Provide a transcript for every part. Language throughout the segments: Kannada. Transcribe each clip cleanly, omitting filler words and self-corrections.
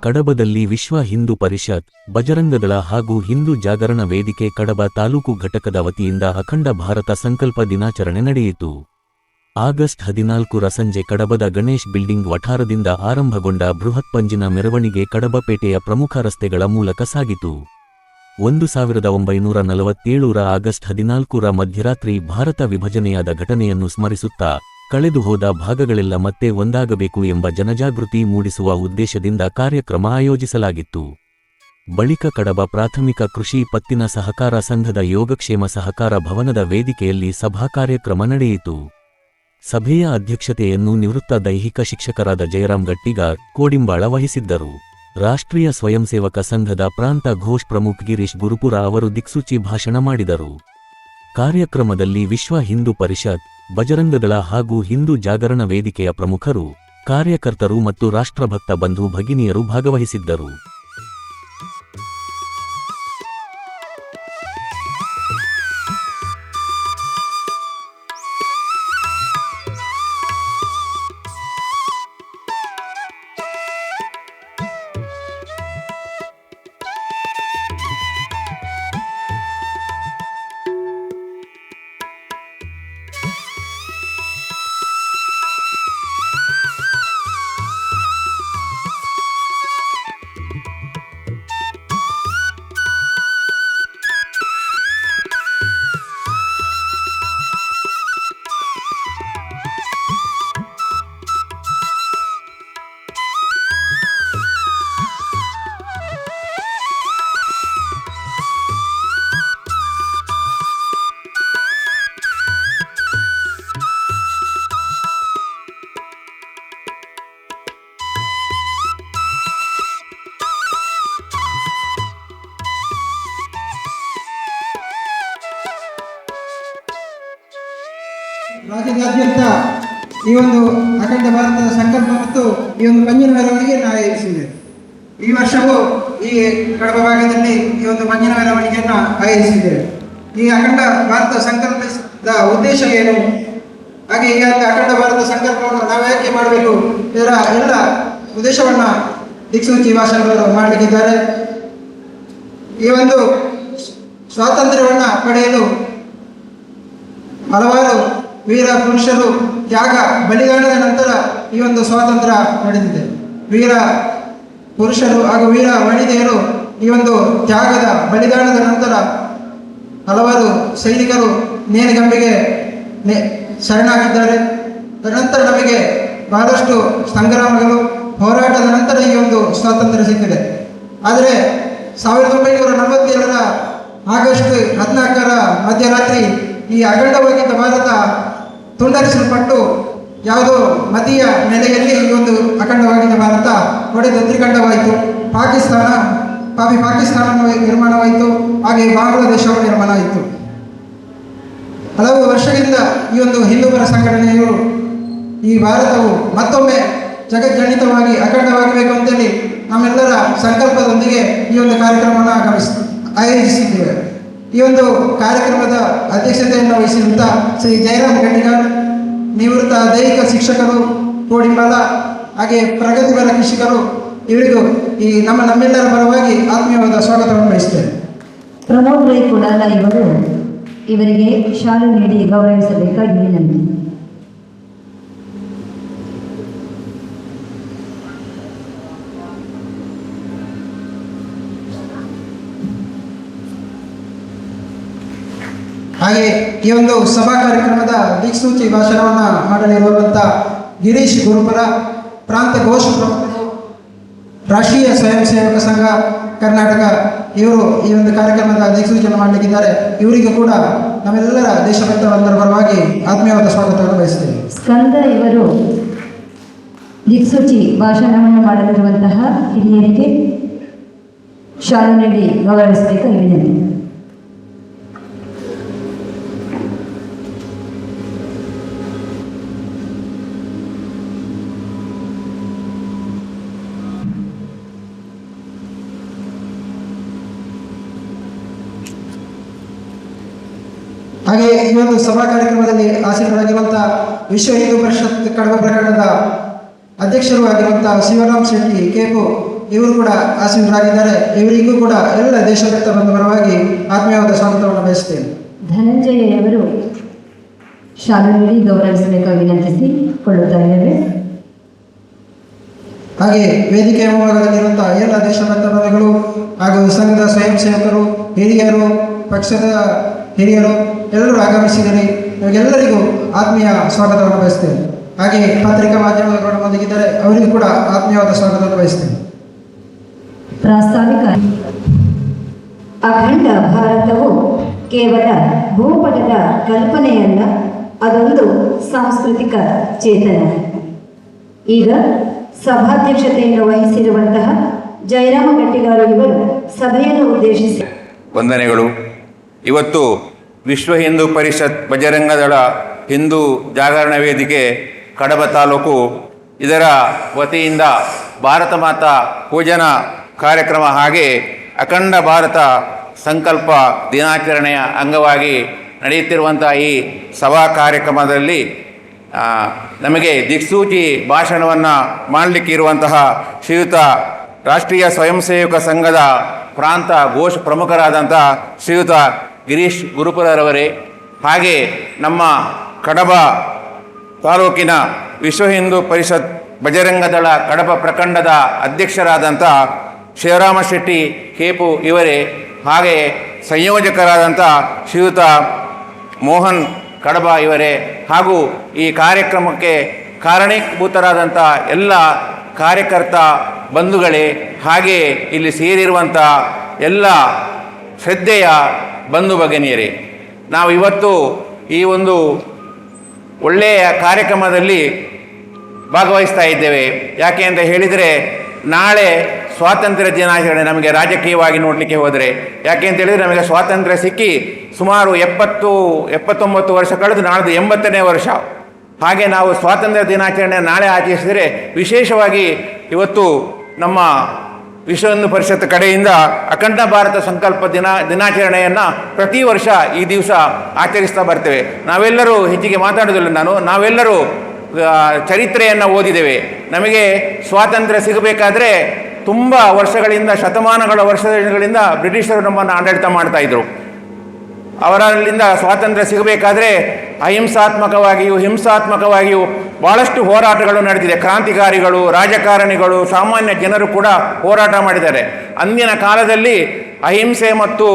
ಕಡಬದಲ್ಲಿ ವಿಶ್ವ ಹಿಂದೂ ಪರಿಷತ್, ಬಜರಂಗದಳ ಹಾಗೂ ಹಿಂದೂ ಜಾಗರಣ ವೇದಿಕೆ ಕಡಬ ತಾಲೂಕು ಘಟಕದ ವತಿಯಿಂದ ಅಖಂಡ ಭಾರತ ಸಂಕಲ್ಪ ದಿನಾಚರಣೆ ನಡೆಯಿತು. ಆಗಸ್ಟ್ 14ರ ಸಂಜೆ ಕಡಬದ ಗಣೇಶ್ ಬಿಲ್ಡಿಂಗ್ ವಠಾರದಿಂದ ಆರಂಭಗೊಂಡ ಬೃಹತ್ ಪಂಜಿನ ಮೆರವಣಿಗೆ ಕಡಬಪೇಟೆಯ ಪ್ರಮುಖ ರಸ್ತೆಗಳ ಮೂಲಕ ಸಾಗಿತು. 1947ರ ಆಗಸ್ಟ್ 14ರ ಮಧ್ಯರಾತ್ರಿ ಭಾರತ ವಿಭಜನೆಯಾದ ಘಟನೆಯನ್ನು ಸ್ಮರಿಸುತ್ತಾ ಕಳೆದು ಹೋದ ಭಾಗಗಳೆಲ್ಲ ಮತ್ತೆ ಒಂದಾಗಬೇಕು ಎಂಬ ಜನಜಾಗೃತಿ ಮೂಡಿಸುವ ಉದ್ದೇಶದಿಂದ ಕಾರ್ಯಕ್ರಮ ಆಯೋಜಿಸಲಾಗಿತ್ತು. ಬಳಿಕ ಕಡಬ ಪ್ರಾಥಮಿಕ ಕೃಷಿ ಪತ್ತಿನ ಸಹಕಾರ ಸಂಘದ ಯೋಗಕ್ಷೇಮ ಸಹಕಾರ ಭವನದ ವೇದಿಕೆಯಲ್ಲಿ ಸಭಾ ಕಾರ್ಯಕ್ರಮ ನಡೆಯಿತು. ಸಭೆಯ ಅಧ್ಯಕ್ಷತೆಯನ್ನು ನಿವೃತ್ತ ದೈಹಿಕ ಶಿಕ್ಷಕರಾದ ಜಯರಾಮ್ ಗಟ್ಟಿಗಾರ್, ಕೋಡಿಂಬಾಳ ವಹಿಸಿದ್ದರು. ರಾಷ್ಟ್ರೀಯ ಸ್ವಯಂ ಸೇವಕ ಸಂಘದ ಪ್ರಾಂತ ಘೋಷ್ ಪ್ರಮುಖ್ ಗಿರೀಶ್ ಗುರುಪುರ ಅವರು ದಿಕ್ಸೂಚಿ ಭಾಷಣ ಮಾಡಿದರು. ಕಾರ್ಯಕ್ರಮದಲ್ಲಿ ವಿಶ್ವ ಹಿಂದೂ ಪರಿಷತ್, ಬಜರಂಗದಳ ಹಾಗೂ ಹಿಂದೂ ಜಾಗರಣ ವೇದಿಕೆಯ ಪ್ರಮುಖರು, ಕಾರ್ಯಕರ್ತರು ಮತ್ತು ರಾಷ್ಟ್ರಭಕ್ತ ಬಂಧು ಭಗಿನಿಯರು ಭಾಗವಹಿಸಿದ್ದರು. ರಾಜ್ಯದಾದ್ಯಂತ ಈ ಒಂದು ಅಖಂಡ ಭಾರತದ ಸಂಕಲ್ಪ ಮತ್ತು ಈ ಒಂದು ಪಂಜಿನ ಮೆರವಣಿಗೆಯನ್ನು ಆಯೋಜಿಸಿದೆ. ಈ ವರ್ಷವೂ ಈ ಕಡಬ ಭಾಗದಲ್ಲಿ ಈ ಒಂದು ಪಂಜಿನ ಮೆರವಣಿಗೆಯನ್ನು ಆಯೋಜಿಸಿದ್ದೇವೆ. ಈ ಅಖಂಡ ಭಾರತ ಸಂಕಲ್ಪದ ಉದ್ದೇಶ ಏನು, ಹಾಗೆ ಈ ಅಖಂಡ ಭಾರತ ಸಂಕಲ್ಪವನ್ನು ನಾವು ಯಾಕೆ ಮಾಡಬೇಕು, ಇದರ ಎಲ್ಲ ಉದ್ದೇಶವನ್ನು ದಿಕ್ಸೂಚಿ ಭಾಷಣಗಳು ಮಾಡಲಿಕ್ಕಿದ್ದಾರೆ. ಈ ಒಂದು ಸ್ವಾತಂತ್ರ್ಯವನ್ನು ಪಡೆಯಲು ಹಲವಾರು ವೀರ ಪುರುಷರು ತ್ಯಾಗ ಬಲಿದಾನದ ನಂತರ ಈ ಒಂದು ಸ್ವಾತಂತ್ರ್ಯ ನಡೆದಿದೆ. ವೀರ ಪುರುಷರು ಹಾಗೂ ವೀರ ವನಿತೆಯರು ಈ ಒಂದು ತ್ಯಾಗದ ಬಲಿದಾನದ ನಂತರ ಹಲವಾರು ಸೈನಿಕರು ನೇಣಿಗಂಬಿಗೆ ಶರಣಾಗಿದ್ದಾರೆ. ತದನಂತರ ನಮಗೆ ಬಹಳಷ್ಟು ಸಂಗ್ರಾಮಗಳು, ಹೋರಾಟದ ನಂತರ ಈ ಒಂದು ಸ್ವಾತಂತ್ರ್ಯ ಸಿಕ್ಕಿದೆ. ಆದರೆ 1947ರ ಆಗಸ್ಟ್ 14ರ ಮಧ್ಯರಾತ್ರಿ ಈ ಅಖಂಡವಾಗಿದ್ದ ಭಾರತ ತುಂಡರಿಸಲ್ಪಟ್ಟು ಯಾವುದೋ ಮತೀಯ ನೆಲೆಯಲ್ಲಿ ಈ ಒಂದು ಅಖಂಡವಾಗಿದ್ದ ಭಾರತ ಒಡೆದು ತ್ರಿಖಂಡವಾಯಿತು. ಪಾಕಿಸ್ತಾನ ನಿರ್ಮಾಣವಾಯಿತು, ಹಾಗೆ ಬಾಂಗ್ಲಾದೇಶವು ನಿರ್ಮಾಣವಾಯಿತು. ಹಲವು ವರ್ಷಗಳಿಂದ ಈ ಒಂದು ಹಿಂದೂಪರ ಸಂಘಟನೆಯು ಈ ಭಾರತವು ಮತ್ತೊಮ್ಮೆ ಜಗಜ್ಜನಿತವಾಗಿ ಅಖಂಡವಾಗಬೇಕು ಅಂತೇಳಿ ನಮ್ಮೆಲ್ಲರ ಸಂಕಲ್ಪದೊಂದಿಗೆ ಈ ಒಂದು ಕಾರ್ಯಕ್ರಮವನ್ನು ಆಯೋಜಿಸಿದ್ದೇವೆ. ಈ ಒಂದು ಕಾರ್ಯಕ್ರಮದ ಅಧ್ಯಕ್ಷತೆಯನ್ನು ವಹಿಸಿದಂಥ ಶ್ರೀ ಜಯರಾಮ್ ಗಟ್ಟಿಗಾರ್, ನಿವೃತ್ತ ದೈಹಿಕ ಶಿಕ್ಷಕರು ಕೋಡಿಂಬಾಲ, ಹಾಗೆ ಪ್ರಗತಿಪರ ಕೃಷಿಕರು, ಇವರಿಗೂ ಈ ನಮ್ಮೆಲ್ಲರ ಪರವಾಗಿ ಆತ್ಮೀಯವಾದ ಸ್ವಾಗತವನ್ನು ಬಯಸುತ್ತೇನೆ. ಪ್ರಮೋದ್ ರೈ ಕುಡಾಲ ಇವರು ಇವರಿಗೆ ಶಾಲು ನೀಡಿ ಗೌರವಿಸಬೇಕಾಗಿ ವಿನಂತಿ. ಹಾಗೆ ಈ ಒಂದು ಸಭಾ ಕಾರ್ಯಕ್ರಮದ ದಿಕ್ಸೂಚಿ ಭಾಷಣವನ್ನು ಮಾಡಲಿರುವಂಥ ಗಿರೀಶ್ ಗುರುಪುರ, ಪ್ರಾಂತ ಘೋಷ ಪ್ರಮುಖರು, ರಾಷ್ಟ್ರೀಯ ಸ್ವಯಂ ಸೇವಕ ಸಂಘ ಕರ್ನಾಟಕ, ಇವರು ಈ ಒಂದು ಕಾರ್ಯಕ್ರಮದ ದಿಕ್ಸೂಚನೆ ಮಾಡಲಿಕ್ಕಿದ್ದಾರೆ. ಇವರಿಗೂ ಕೂಡ ನಮ್ಮೆಲ್ಲರ ದೇಶಭಕ್ತರಂದರ ಪರವಾಗಿ ಆತ್ಮೀಯವಾದ ಸ್ವಾಗತವನ್ನು ಬಯಸುತ್ತೇವೆ. ಸ್ಕಂದ ಇವರು ದಿಕ್ಸೂಚಿ ಭಾಷಣವನ್ನು ಮಾಡಲಿರುವಂತಹ ಹಿರಿಯರಿಗೆ ಶಾಲು ನೀಡಿ ಗೌರವಿಸಬೇಕಾಗಿ ವಿನಂತಿ. ಹಾಗೆ ಈ ಒಂದು ಸಭಾ ಕಾರ್ಯಕ್ರಮದಲ್ಲಿ ಆಸೀನರಾಗಿರುವಂತಹ ವಿಶ್ವ ಹಿಂದೂ ಪರಿಷತ್ ಕಡಬ ಪ್ರಕರಣದ ಅಧ್ಯಕ್ಷರು ಆಗಿರುವಂತಹ ಶಿವರಾಮ್ ಶೆಟ್ಟಿ ಕೇಪು ಇವರು ಕೂಡ ಆಸೀನರಾಗಿದ್ದಾರೆ. ಇವರಿಗೂ ಕೂಡ ಎಲ್ಲ ದೇಶಭಕ್ತ ಪರವಾಗಿ ಆತ್ಮೀಯವಾದ ಸ್ವಾಗತವನ್ನು ಬಯಸುತ್ತೇನೆ. ಧನಂಜಯವರು ಶಾಲು ನೀಡಿ ಗೌರವಿಸಬೇಕಾಗಿ ವಿನಂತಿಸಿಕೊಳ್ಳುತ್ತಾ ಇದ್ದೇವೆ. ಹಾಗೆ ವೇದಿಕೆಯ ಮುಂಭಾಗದಲ್ಲಿರುವಂತಹ ಎಲ್ಲ ದೇಶಭಕ್ತ ಪದಗಳು ಹಾಗೂ ಸಂಘದ ಸ್ವಯಂ ಸೇವಕರು, ಹಿರಿಯರು, ಪಕ್ಷದ ಹಿರಿಯರು ಎಲ್ಲರೂ ಆಗಮಿಸಿದರೆ ಇವರಿಗೆಲ್ಲರಿಗೂ ಆತ್ಮೀಯ ಸ್ವಾಗತವನ್ನು ಬಯಸ್ತೇನೆ. ಹಾಗೆ ಪತ್ರಿಕಾ ಮಾಧ್ಯಮಗಳು ನಮ್ಮೊಂದಿಗಿದ್ದಾರೆ, ಅವರಿಗೂ ಕೂಡ ಆತ್ಮೀಯವಾದ ಸ್ವಾಗತವನ್ನು ಬಯಸ್ತೇನೆ. ಪ್ರಾಸ್ತಾವಿಕ ಅಖಂಡ ಭಾರತವು ಕೇವಲ ಭೂಪಟದ ಕಲ್ಪನೆಯಲ್ಲ, ಅದೊಂದು ಸಾಂಸ್ಕೃತಿಕ ಚೇತನ. ಈಗ ಸಭಾಧ್ಯಕ್ಷತೆಯನ್ನು ವಹಿಸಿರುವಂತಹ ಜಯರಾಮ ಗಟ್ಟಿಗಾರು ಇವರು ಸಭೆಯನ್ನು ಉದ್ದೇಶಿಸಿ ವಂದನೆಗಳು. ಇವತ್ತು ವಿಶ್ವ ಹಿಂದೂ ಪರಿಷತ್ ಬಜರಂಗದಳ ಹಿಂದೂ ಜಾಗರಣ ವೇದಿಕೆ ಕಡಬ ತಾಲೂಕು ಇದರ ವತಿಯಿಂದ ಭಾರತ ಮಾತಾ ಪೂಜನಾ ಕಾರ್ಯಕ್ರಮ ಹಾಗೆ ಅಖಂಡ ಭಾರತ ಸಂಕಲ್ಪ ದಿನಾಚರಣೆಯ ಅಂಗವಾಗಿ ನಡೆಯುತ್ತಿರುವಂಥ ಈ ಸಭಾ ಕಾರ್ಯಕ್ರಮದಲ್ಲಿ ನಮಗೆ ದಿಕ್ಸೂಚಿ ಭಾಷಣವನ್ನು ಮಾಡಲಿಕ್ಕೆ ಇರುವಂತಹ ಶ್ರೀಯುತ ರಾಷ್ಟ್ರೀಯ ಸ್ವಯಂ ಸೇವಕ ಸಂಘದ ಪ್ರಾಂತ ಘೋಷ್ ಪ್ರಮುಖರಾದಂಥ ಶ್ರೀಯುತ ಗಿರೀಶ್ ಗುರುಪುರರವರೇ, ಹಾಗೆ ನಮ್ಮ ಕಡಬ ತಾಲೂಕಿನ ವಿಶ್ವ ಹಿಂದೂ ಪರಿಷತ್ ಬಜರಂಗದಳ ಕಡಬ ಪ್ರಖಂಡದ ಅಧ್ಯಕ್ಷರಾದಂಥ ಶಿವರಾಮ ಶೆಟ್ಟಿ ಕೇಪು ಇವರೇ, ಹಾಗೆ ಸಂಯೋಜಕರಾದಂಥ ಶ್ರೀಯುತ ಮೋಹನ್ ಕಡಬ ಇವರೇ, ಹಾಗೂ ಈ ಕಾರ್ಯಕ್ರಮಕ್ಕೆ ಕಾರಣೀಭೂತರಾದಂಥ ಎಲ್ಲ ಕಾರ್ಯಕರ್ತ ಬಂಧುಗಳೇ, ಹಾಗೆ ಇಲ್ಲಿ ಸೇರಿರುವಂಥ ಎಲ್ಲ ಶ್ರದ್ಧೆಯ ಬಂಧು ಭಗಿನಿಯರೇ, ನಾವು ಇವತ್ತು ಈ ಒಂದು ಒಳ್ಳೆಯ ಕಾರ್ಯಕ್ರಮದಲ್ಲಿ ಭಾಗವಹಿಸ್ತಾ ಇದ್ದೇವೆ. ಯಾಕೆ ಅಂತ ಹೇಳಿದರೆ, ನಾಳೆ ಸ್ವಾತಂತ್ರ್ಯ ದಿನಾಚರಣೆ ನಮಗೆ ರಾಜಕೀಯವಾಗಿ ನೋಡಲಿಕ್ಕೆ ಹೋದರೆ, ಯಾಕೆ ಅಂತ ಹೇಳಿದರೆ ನಮಗೆ ಸ್ವಾತಂತ್ರ್ಯ ಸಿಕ್ಕಿ ಸುಮಾರು 79 ವರ್ಷ ಕಳೆದು ನಾಳ್ದು 80ನೇ ವರ್ಷ. ಹಾಗೆ ನಾವು ಸ್ವಾತಂತ್ರ್ಯ ದಿನಾಚರಣೆ ನಾಳೆ ಆಚರಿಸಿದರೆ, ವಿಶೇಷವಾಗಿ ಇವತ್ತು ನಮ್ಮ ವಿಶ್ವ ಹಿಂದೂ ಪರಿಷತ್ ಕಡೆಯಿಂದ ಅಖಂಡ ಭಾರತ ಸಂಕಲ್ಪ ದಿನಾಚರಣೆಯನ್ನು ಪ್ರತಿ ವರ್ಷ ಈ ದಿವಸ ಆಚರಿಸ್ತಾ ಬರ್ತೇವೆ. ನಾವೆಲ್ಲರೂ ಹೆಚ್ಚಿಗೆ ಮಾತಾಡೋದಿಲ್ಲ, ನಾವೆಲ್ಲರೂ ಚರಿತ್ರೆಯನ್ನು ಓದಿದ್ದೇವೆ. ನಮಗೆ ಸ್ವಾತಂತ್ರ್ಯ ಸಿಗಬೇಕಾದ್ರೆ ತುಂಬ ವರ್ಷಗಳಿಂದ, ಶತಮಾನಗಳ ವರ್ಷಗಳಿಂದ ಬ್ರಿಟಿಷರು ನಮ್ಮನ್ನು ಆಡಳಿತ ಮಾಡ್ತಾಯಿದ್ರು. ಅವರಲ್ಲಿಂದ ಸ್ವಾತಂತ್ರ್ಯ ಸಿಗಬೇಕಾದ್ರೆ ಅಹಿಂಸಾತ್ಮಕವಾಗಿಯೂ ಹಿಂಸಾತ್ಮಕವಾಗಿಯೂ ಭಾಳಷ್ಟು ಹೋರಾಟಗಳು ನಡೆದಿದೆ. ಕ್ರಾಂತಿಕಾರಿಗಳು, ರಾಜಕಾರಣಿಗಳು, ಸಾಮಾನ್ಯ ಜನರು ಕೂಡ ಹೋರಾಟ ಮಾಡಿದ್ದಾರೆ. ಅಂದಿನ ಕಾಲದಲ್ಲಿ ಅಹಿಂಸೆ ಮತ್ತು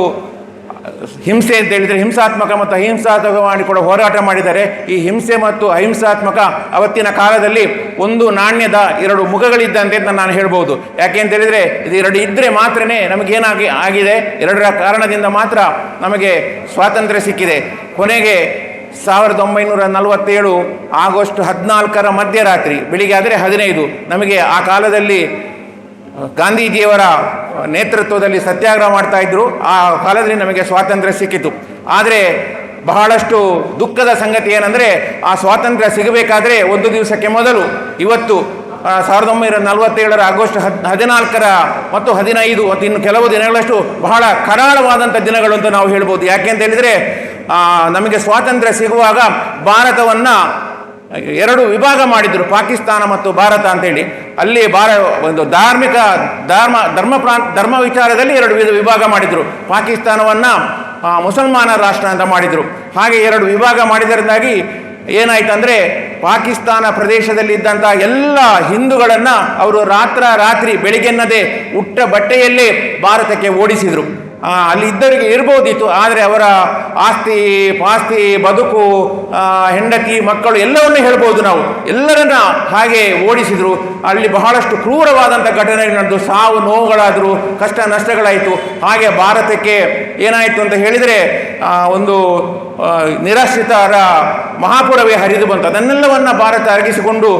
ಹಿಂಸೆ ಅಂತ ಹೇಳಿದರೆ ಹಿಂಸಾತ್ಮಕ ಮತ್ತು ಅಹಿಂಸಾತ್ಮಕ ಮಾಡಿ ಕೂಡ ಹೋರಾಟ ಮಾಡಿದ್ದಾರೆ. ಈ ಹಿಂಸೆ ಮತ್ತು ಅಹಿಂಸಾತ್ಮಕ ಅವತ್ತಿನ ಕಾಲದಲ್ಲಿ ಒಂದು ನಾಣ್ಯದ ಎರಡು ಮುಖಗಳಿದ್ದಂತೆ ಅಂತ ನಾನು ಹೇಳ್ಬೋದು. ಯಾಕೆ ಅಂತ ಹೇಳಿದರೆ ಇದು ಎರಡು ಇದ್ದರೆ ಮಾತ್ರನೇ ನಮಗೇನಾಗಿ ಆಗಿದೆ, ಎರಡರ ಕಾರಣದಿಂದ ಮಾತ್ರ ನಮಗೆ ಸ್ವಾತಂತ್ರ್ಯ ಸಿಕ್ಕಿದೆ. ಕೊನೆಗೆ 1947 ಆಗಸ್ಟ್ 14 ಮಧ್ಯರಾತ್ರಿ, ಬೆಳಿಗ್ಗೆ ಆದರೆ 15 ನಮಗೆ ಆ ಕಾಲದಲ್ಲಿ ಗಾಂಧೀಜಿಯವರ ನೇತೃತ್ವದಲ್ಲಿ ಸತ್ಯಾಗ್ರಹ ಮಾಡ್ತಾ ಇದ್ದರು. ಆ ಕಾಲದಲ್ಲಿ ನಮಗೆ ಸ್ವಾತಂತ್ರ್ಯ ಸಿಕ್ಕಿತು. ಆದರೆ ಬಹಳಷ್ಟು ದುಃಖದ ಸಂಗತಿ ಏನಂದರೆ, ಆ ಸ್ವಾತಂತ್ರ್ಯ ಸಿಗಬೇಕಾದ್ರೆ ಒಂದು ದಿವಸಕ್ಕೆ ಮೊದಲು ಇವತ್ತು 1947 ಆಗಸ್ಟ್ 14 ಮತ್ತು 15 ಮತ್ತು ಇನ್ನು ಕೆಲವು ದಿನಗಳಷ್ಟು ಬಹಳ ಕರಾಳವಾದಂಥ ದಿನಗಳು ಅಂತ ನಾವು ಹೇಳ್ಬೋದು. ಯಾಕೆ ಅಂತ ಹೇಳಿದರೆ, ನಮಗೆ ಸ್ವಾತಂತ್ರ್ಯ ಸಿಗುವಾಗ ಭಾರತವನ್ನು ಎರಡು ವಿಭಾಗ ಮಾಡಿದರು, ಪಾಕಿಸ್ತಾನ ಮತ್ತು ಭಾರತ ಅಂತೇಳಿ. ಅಲ್ಲಿ ಒಂದು ಧರ್ಮ ವಿಚಾರದಲ್ಲಿ ಎರಡು ವಿಭಾಗ ಮಾಡಿದರು. ಪಾಕಿಸ್ತಾನವನ್ನು ಮುಸಲ್ಮಾನ ರಾಷ್ಟ್ರ ಅಂತ ಮಾಡಿದರು. ಹಾಗೆ ಎರಡು ವಿಭಾಗ ಮಾಡಿದರಿಂದಾಗಿ ಏನಾಯ್ತು ಅಂದರೆ, ಪಾಕಿಸ್ತಾನ ಪ್ರದೇಶದಲ್ಲಿದ್ದಂಥ ಎಲ್ಲ ಹಿಂದೂಗಳನ್ನು ಅವರು ರಾತ್ರಿ ಬೆಳಿಗ್ಗೆನ್ನದೇ ಉಟ್ಟ ಬಟ್ಟೆಯಲ್ಲೇ ಭಾರತಕ್ಕೆ ಓಡಿಸಿದರು. ಅಲ್ಲಿ ಇದ್ದವರಿಗೆ ಇರ್ಬೋದಿತ್ತು, ಆದರೆ ಅವರ ಆಸ್ತಿ ಪಾಸ್ತಿ ಬದುಕು ಹೆಂಡತಿ ಮಕ್ಕಳು ಎಲ್ಲವನ್ನೂ ಹೇಳ್ಬೋದು ನಾವು, ಎಲ್ಲರನ್ನ ಹಾಗೆ ಓಡಿಸಿದರು. ಅಲ್ಲಿ ಬಹಳಷ್ಟು ಕ್ರೂರವಾದಂಥ ಘಟನೆಗಳು ನಡೆದು ಸಾವು ನೋವುಗಳಾದರೂ, ಕಷ್ಟ ನಷ್ಟಗಳಾಯಿತು. ಹಾಗೆ ಭಾರತಕ್ಕೆ ಏನಾಯಿತು ಅಂತ ಹೇಳಿದರೆ, ಒಂದು ನಿರಾಶ್ರಿತರ ಮಹಾಪುರವೇ ಹರಿದು ಬಂತು. ಅದನ್ನೆಲ್ಲವನ್ನು ಭಾರತ ಅರಗಿಸಿಕೊಂಡು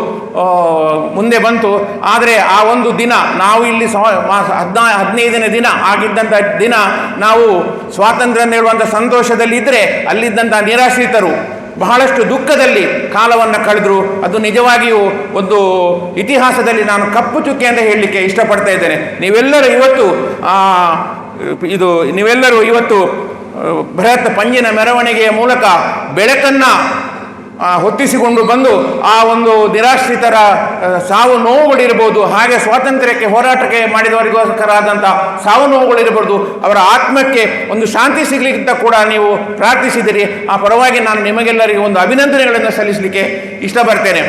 ಮುಂದೆ ಬಂತು. ಆದರೆ ಆ ಒಂದು ದಿನ ನಾವು ಇಲ್ಲಿ 15ನೇ ದಿನ ಆಗಿದ್ದಂಥ ದಿನ ನಾವು ಸ್ವಾತಂತ್ರ್ಯ ನೀಡುವಂಥ ಸಂತೋಷದಲ್ಲಿದ್ದರೆ, ಅಲ್ಲಿದ್ದಂಥ ನಿರಾಶ್ರಿತರು ಬಹಳಷ್ಟು ದುಃಖದಲ್ಲಿ ಕಾಲವನ್ನು ಕಳೆದರು. ಅದು ನಿಜವಾಗಿಯೂ ಒಂದು ಇತಿಹಾಸದಲ್ಲಿ ನಾನು ಕಪ್ಪು ಚುಕ್ಕೆ ಅಂತ ಹೇಳಲಿಕ್ಕೆ ಇಷ್ಟಪಡ್ತಾ ಇದ್ದೇನೆ. ನೀವೆಲ್ಲರೂ ಇವತ್ತು ಬೃಹತ್ ಪಂಜಿನ ಮೆರವಣಿಗೆಯ ಮೂಲಕ ಬೆಳಕನ್ನು ಹೊತ್ತಿಸಿಕೊಂಡು ಬಂದು ಆ ಒಂದು ನಿರಾಶ್ರಿತರ ಸಾವು ನೋವುಗಳಿರ್ಬೋದು, ಹಾಗೆ ಸ್ವಾತಂತ್ರ್ಯಕ್ಕೆ ಹೋರಾಟಕ್ಕೆ ಮಾಡಿದವರಿಗೋಸ್ಕರ ಆದಂಥ ಸಾವು ನೋವುಗಳಿರ್ಬೋದು, ಅವರ ಆತ್ಮಕ್ಕೆ ಒಂದು ಶಾಂತಿ ಸಿಗಲಿಕ್ಕಿಂತ ಕೂಡ ನೀವು ಪ್ರಾರ್ಥಿಸಿದಿರಿ. ಆ ಪರವಾಗಿ ನಾನು ನಿಮಗೆಲ್ಲರಿಗೂ ಒಂದು ಅಭಿನಂದನೆಗಳನ್ನು ಸಲ್ಲಿಸಲಿಕ್ಕೆ ಇಷ್ಟಪಡ್ತೇನೆ.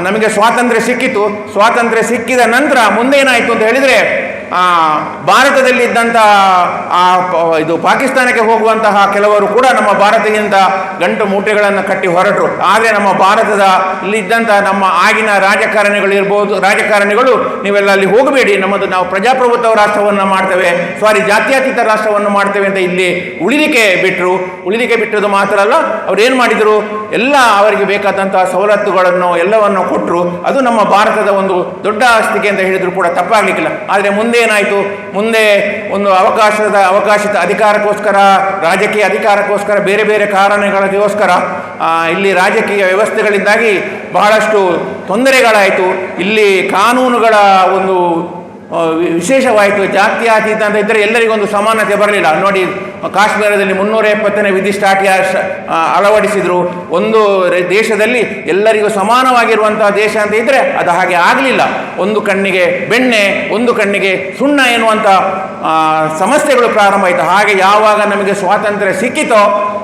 ನಮಗೆ ಸ್ವಾತಂತ್ರ್ಯ ಸಿಕ್ಕಿತು. ಸ್ವಾತಂತ್ರ್ಯ ಸಿಕ್ಕಿದ ನಂತರ ಮುಂದೆ ಏನಾಯಿತು ಅಂತ ಹೇಳಿದರೆ, ಭಾರತದಲ್ಲಿದ್ದಂಥ ಇದು ಪಾಕಿಸ್ತಾನಕ್ಕೆ ಹೋಗುವಂತಹ ಕೆಲವರು ಕೂಡ ನಮ್ಮ ಭಾರತದಿಂದ ಗಂಟು ಮೂಟೆಗಳನ್ನು ಕಟ್ಟಿ ಹೊರಟರು. ಆದರೆ ನಮ್ಮ ಭಾರತದಲ್ಲಿದ್ದಂಥ ನಮ್ಮ ಆಗಿನ ರಾಜಕಾರಣಿಗಳು ನೀವೆಲ್ಲ ಅಲ್ಲಿ ಹೋಗಬೇಡಿ, ನಾವು ಪ್ರಜಾಪ್ರಭುತ್ವ ರಾಷ್ಟ್ರವನ್ನು ಮಾಡ್ತೇವೆ, ಜಾತ್ಯತೀತ ರಾಷ್ಟ್ರವನ್ನು ಮಾಡ್ತೇವೆ ಅಂತ ಇಲ್ಲಿ ಉಳಿಲಿಕ್ಕೆ ಬಿಟ್ಟರು. ಉಳಿಲಿಕ್ಕೆ ಬಿಟ್ಟದ್ದು ಮಾತ್ರ ಅಲ್ಲ, ಅವ್ರು ಏನು ಮಾಡಿದರು, ಎಲ್ಲ ಅವರಿಗೆ ಬೇಕಾದಂಥ ಸವಲತ್ತುಗಳನ್ನು ಎಲ್ಲವನ್ನು ಕೊಟ್ಟರು. ಅದು ನಮ್ಮ ಭಾರತದ ಒಂದು ದೊಡ್ಡ ಆಸ್ತಿಕೆ ಅಂತ ಹೇಳಿದ್ರು ಕೂಡ ತಪ್ಪಾಗಲಿಕ್ಕಿಲ್ಲ. ಆದರೆ ಮುಂದೆ ಏನಾಯಿತು, ಮುಂದೆ ಒಂದು ಅವಕಾಶದ ಅಧಿಕಾರಕ್ಕೋಸ್ಕರ, ರಾಜಕೀಯ ಅಧಿಕಾರಕ್ಕೋಸ್ಕರ, ಬೇರೆ ಬೇರೆ ಕಾರಣಗಳಿಗೋಸ್ಕರ ಇಲ್ಲಿ ರಾಜಕೀಯ ವ್ಯವಸ್ಥೆಗಳಿಂದಾಗಿ ಬಹಳಷ್ಟು ತೊಂದರೆಗಳಾಯಿತು. ಇಲ್ಲಿ ಕಾನೂನುಗಳ ಒಂದು ವಿಶೇಷವಾಯಿತು. ಜಾತ್ಯತೀತ ಅಂತ ಇದ್ದರೆ ಎಲ್ಲರಿಗೊಂದು ಸಮಾನತೆ ಬರಲಿಲ್ಲ. ನೋಡಿ, ಕಾಶ್ಮೀರದಲ್ಲಿ 370ನೇ ವಿಧಿಷ್ಠ ಅಳವಡಿಸಿದರು. ಒಂದು ದೇಶದಲ್ಲಿ ಎಲ್ಲರಿಗೂ ಸಮಾನವಾಗಿರುವಂತಹ ದೇಶ ಅಂತ ಇದ್ದರೆ ಅದು ಹಾಗೆ ಆಗಲಿಲ್ಲ. ಒಂದು ಕಣ್ಣಿಗೆ ಬೆಣ್ಣೆ, ಒಂದು ಕಣ್ಣಿಗೆ ಸುಣ್ಣ ಎನ್ನುವಂಥ ಸಮಸ್ಯೆಗಳು ಪ್ರಾರಂಭ ಆಯಿತು. ಹಾಗೆ ಯಾವಾಗ ನಮಗೆ ಸ್ವಾತಂತ್ರ್ಯ ಸಿಕ್ಕಿತೋ